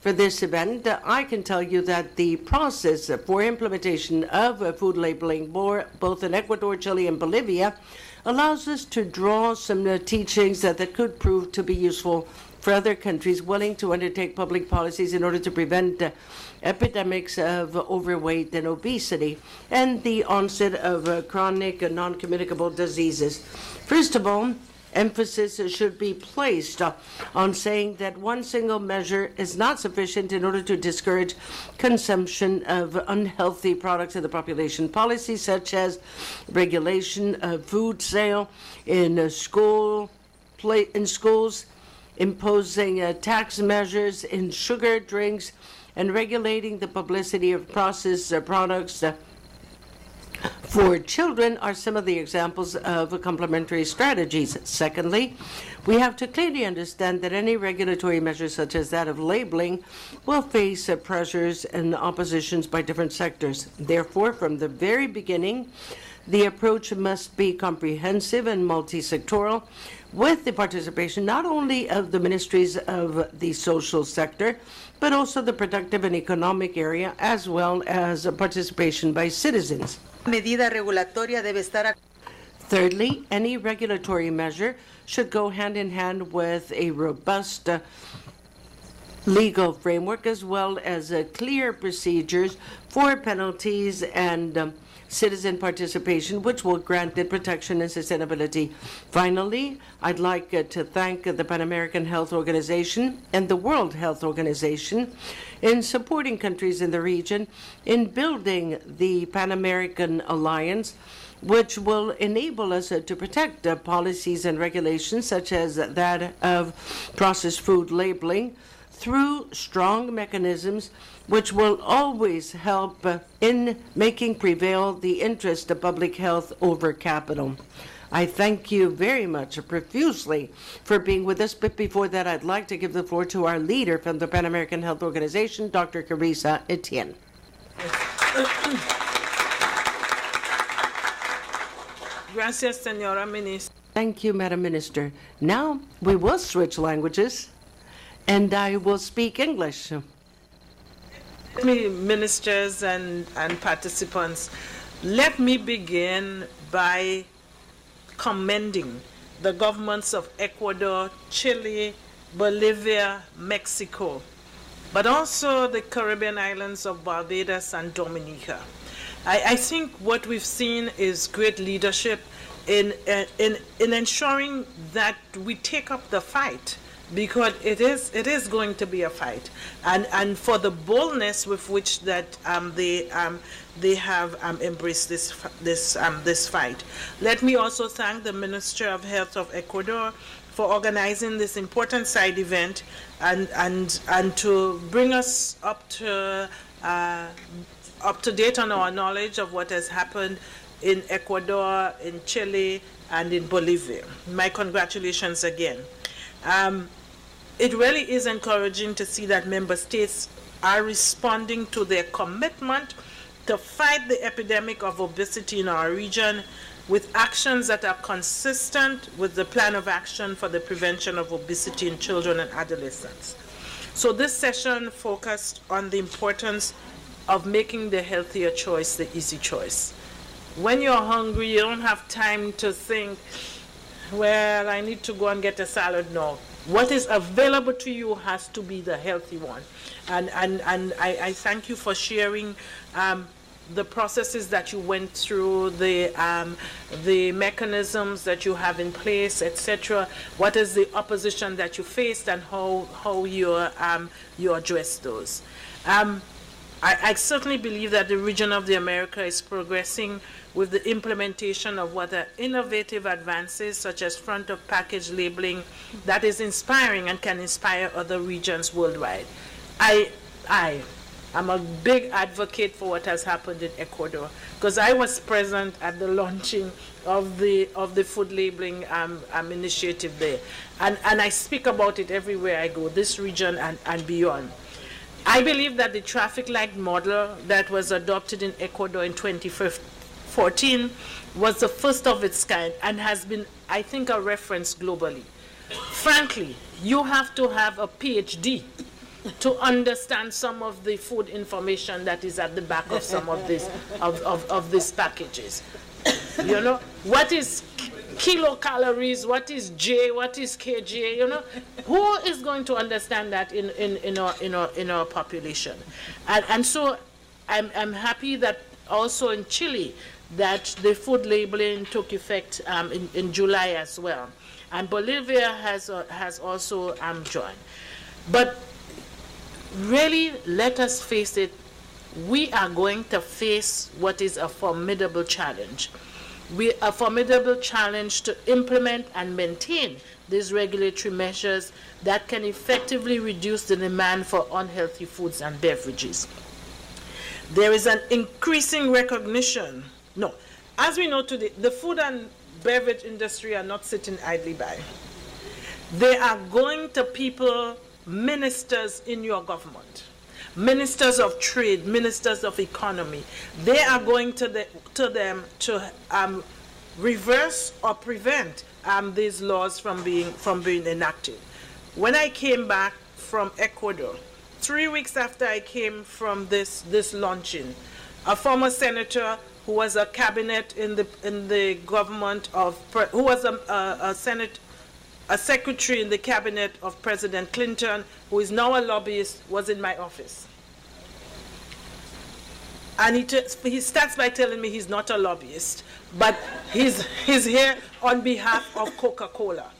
for this event. I can tell you that the process for implementation of food labeling, both in Ecuador, Chile, and Bolivia, allows us to draw some teachings that could prove to be useful for other countries willing to undertake public policies in order to prevent epidemics of overweight and obesity and the onset of chronic and non-communicable diseases. First of all, emphasis should be placed on saying that one single measure is not sufficient in order to discourage consumption of unhealthy products in the population. Policies such as regulation of food sale in schools, imposing tax measures in sugar drinks, and regulating the publicity of processed products for children are some of the examples of complementary strategies. Secondly, we have to clearly understand that any regulatory measure such as that of labeling will face pressures and oppositions by different sectors. Therefore, from the very beginning, the approach must be comprehensive and multi-sectoral, with the participation not only of the ministries of the social sector, but also the productive and economic area, as well as participation by citizens. Medida regulatoria debe estar. Thirdly, any regulatory measure should go hand in hand with a robust legal framework, as well as clear procedures for penalties and citizen participation, which will grant it protection and sustainability. Finally, I'd like to thank the Pan American Health Organization and the World Health Organization in supporting countries in the region in building the Pan American Alliance, which will enable us to protect policies and regulations such as that of processed food labeling through strong mechanisms which will always help in making prevail the interest of public health over capital. I thank you very much profusely for being with us, but before that, I'd like to give the floor to our leader from the Pan American Health Organization, Dr. Carissa Etienne. Gracias, Señora Ministra. Thank you, Madam Minister. Now we will switch languages, and I will speak English. Ministers and participants, let me begin by commending the governments of Ecuador, Chile, Bolivia, Mexico, but also the Caribbean islands of Barbados and Dominica. I think what we've seen is great leadership in ensuring that we take up the fight, because it is going to be a fight, and for the boldness with which that they have embraced this fight. Let me also thank the Minister of Health of Ecuador for organizing this important side event and to bring us up to date on our knowledge of what has happened in Ecuador, in Chile, and in Bolivia. My congratulations again. It really is encouraging to see that member states are responding to their commitment to fight the epidemic of obesity in our region with actions that are consistent with the plan of action for the prevention of obesity in children and adolescents. So this session focused on the importance of making the healthier choice the easy choice. When you're hungry, you don't have time to think, well, I need to go and get a salad. No. What is available to you has to be the healthy one. And I thank you for sharing the processes that you went through, the mechanisms that you have in place, etc. What is the opposition that you faced and how you address those. I certainly believe that the region of the America is progressing with the implementation of what are innovative advances such as front of package labeling that is inspiring and can inspire other regions worldwide. I am a big advocate for what has happened in Ecuador because I was present at the launching of the food labeling initiative there, and I speak about it everywhere I go, this region and beyond. I believe that the traffic light model that was adopted in Ecuador in 2014 was the first of its kind and has been, I think, a reference globally. Frankly, you have to have a PhD to understand some of the food information that is at the back of some of this of these packages. You know, what is kilocalories, what is J, what is kg, you know? Who is going to understand that in our population? And so I'm happy that also in Chile that the food labeling took effect in July as well. And Bolivia has also joined. But really, let us face it, we are going to face what is a formidable challenge. A formidable challenge to implement and maintain these regulatory measures that can effectively reduce the demand for unhealthy foods and beverages. There is an increasing recognition. No, as we know today, the food and beverage industry are not sitting idly by. They are going to people, ministers in your government, ministers of trade, ministers of economy. They are going to them to reverse or prevent these laws from being enacted. When I came back from Ecuador, 3 weeks after I came from this launching, a former senator who was a cabinet in the government of, who was a secretary in the cabinet of President Clinton, who is now a lobbyist, was in my office. And he starts by telling me he's not a lobbyist, but he's here on behalf of Coca-Cola.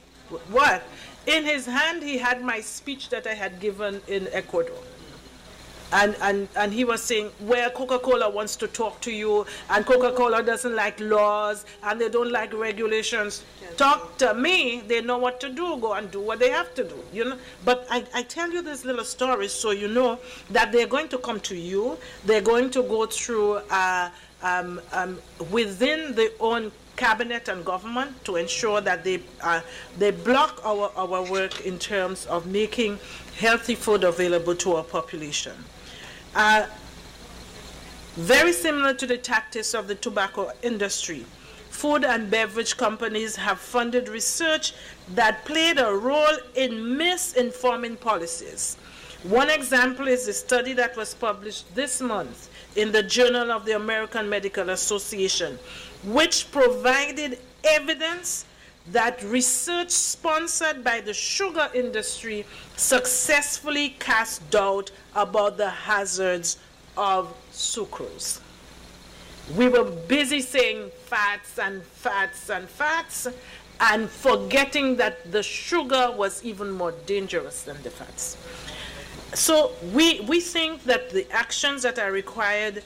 What? In his hand, he had my speech that I had given in Ecuador. And he was saying, well, Coca-Cola wants to talk to you, and Coca-Cola doesn't like laws, and they don't like regulations. Talk to me, they know what to do, go and do what they have to do, you know. But I tell you these little stories so you know that they're going to come to you, they're going to go through within their own cabinet and government to ensure that they block our work in terms of making healthy food available to our population. Very similar to the tactics of the tobacco industry, food and beverage companies have funded research that played a role in misinforming policies. One example is a study that was published this month in the Journal of the American Medical Association, which provided evidence that research sponsored by the sugar industry successfully cast doubt about the hazards of sucrose. We were busy saying fats and fats and fats and forgetting that the sugar was even more dangerous than the fats. So we think that the actions that are required,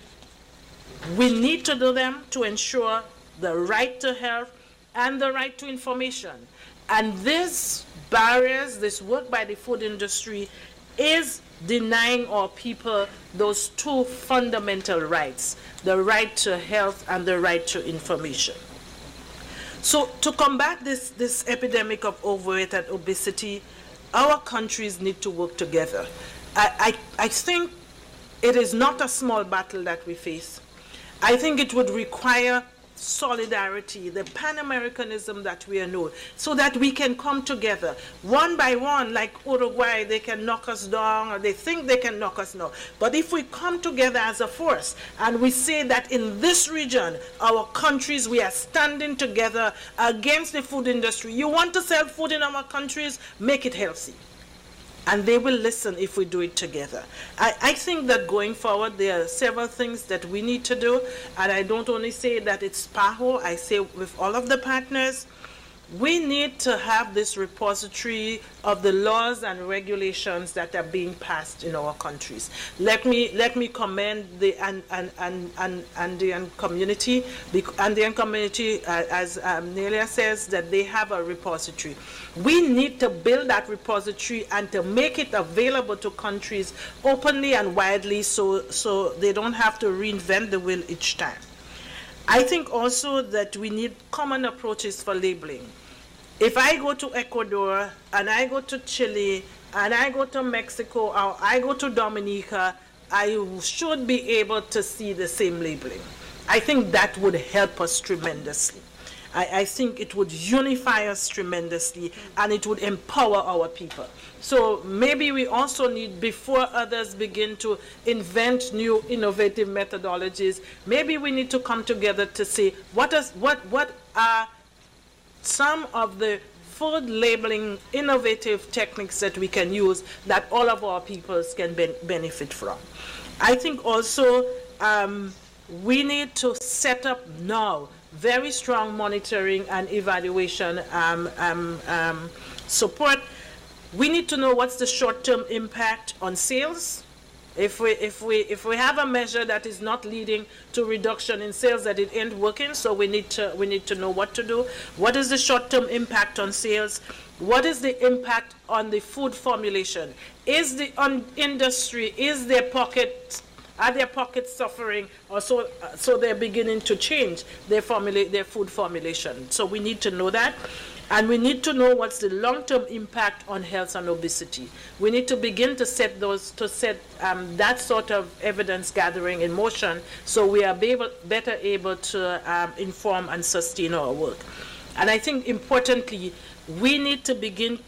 we need to do them to ensure the right to health and the right to information. And these barriers, this work by the food industry, is denying our people those two fundamental rights, the right to health and the right to information. So to combat this epidemic of overweight and obesity, our countries need to work together. I think it is not a small battle that we face. I think it would require solidarity, the Pan-Americanism that we are known, so that we can come together one by one. Like Uruguay, they can knock us down, or they think they can knock us down. But if we come together as a force and we say that in this region, our countries, we are standing together against the food industry. You want to sell food in our countries? Make it healthy. And they will listen if we do it together. I think that going forward, there are several things that we need to do. And I don't only say that it's PAHO, I say with all of the partners, we need to have this repository of the laws and regulations that are being passed in our countries. Let me commend the Andean community. The Andean community, as Nelia says, that they have a repository. We need to build that repository and to make it available to countries openly and widely, so they don't have to reinvent the wheel each time. I think also that we need common approaches for labeling. If I go to Ecuador, and I go to Chile, and I go to Mexico, or I go to Dominica, I should be able to see the same labeling. I think that would help us tremendously. I think it would unify us tremendously, and it would empower our people. So maybe we also need, before others begin to invent new innovative methodologies, maybe we need to come together to say what are some of the food labeling innovative techniques that we can use that all of our peoples can benefit from. I think also we need to set up now very strong monitoring and evaluation support. We need to know what's the short-term impact on sales. If we have a measure that is not leading to reduction in sales, that it ain't working, so we need to know what to do. What is the short-term impact on sales? What is the impact on the food formulation? Is the industry, are their pockets suffering, or so they're beginning to change their food formulation? So we need to know that. And we need to know what's the long-term impact on health and obesity. We need to begin to set that sort of evidence gathering in motion, so we are better able to inform and sustain our work. And I think importantly, we need to begin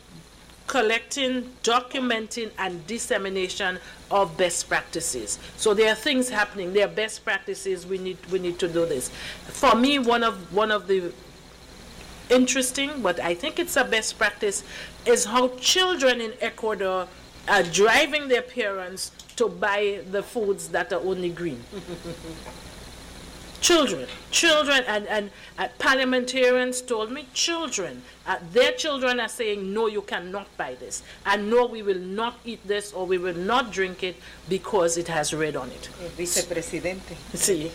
collecting, documenting, and dissemination of best practices. So there are things happening. There are best practices. We need to do this. For me, one of the interesting, but I think it's a best practice, is how children in Ecuador are driving their parents to buy the foods that are only green. Children, and parliamentarians told me, their children are saying, no, you cannot buy this, and no, we will not eat this, or we will not drink it because it has red on it. El vicepresidente. See?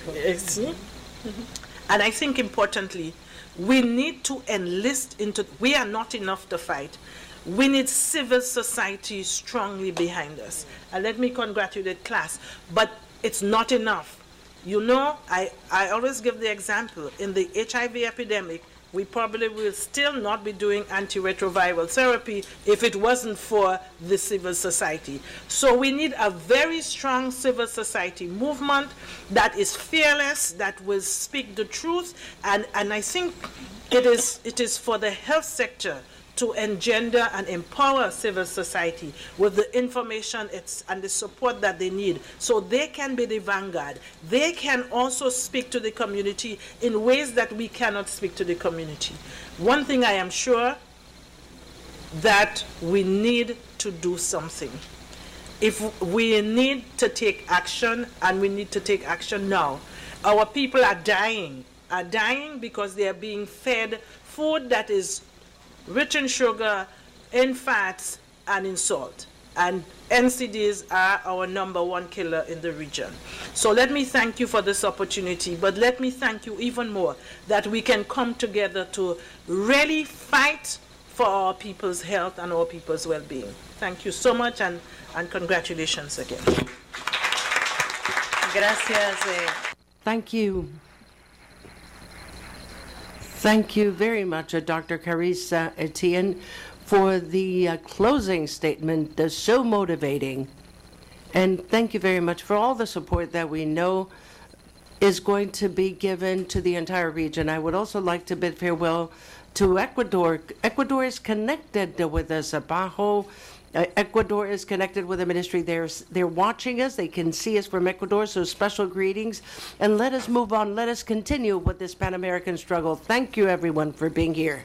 And I think importantly, we need to enlist we are not enough to fight. We need civil society strongly behind us. And let me congratulate class, but it's not enough. You know, I always give the example, in the HIV epidemic, we probably will still not be doing antiretroviral therapy if it wasn't for the civil society. So we need a very strong civil society movement that is fearless, that will speak the truth, and I think it is for the health sector to engender and empower civil society with the information and the support that they need, so they can be the vanguard. They can also speak to the community in ways that we cannot speak to the community. One thing I am sure, that we need to do something. If we need to take action, and we need to take action now. Our people are dying because they are being fed food that is rich in sugar, in fats, and in salt. And NCDs are our #1 killer in the region. So let me thank you for this opportunity, but let me thank you even more that we can come together to really fight for our people's health and our people's well-being. Thank you so much, and congratulations again. Gracias. Thank you. Thank you very much, Dr. Carissa Etienne, for the closing statement. So motivating. And thank you very much for all the support that we know is going to be given to the entire region. I would also like to bid farewell to Ecuador. Ecuador is connected with us. Abajo, Ecuador is connected with the ministry. They're watching us. They can see us from Ecuador, so special greetings. And let us move on. Let us continue with this Pan-American struggle. Thank you, everyone, for being here.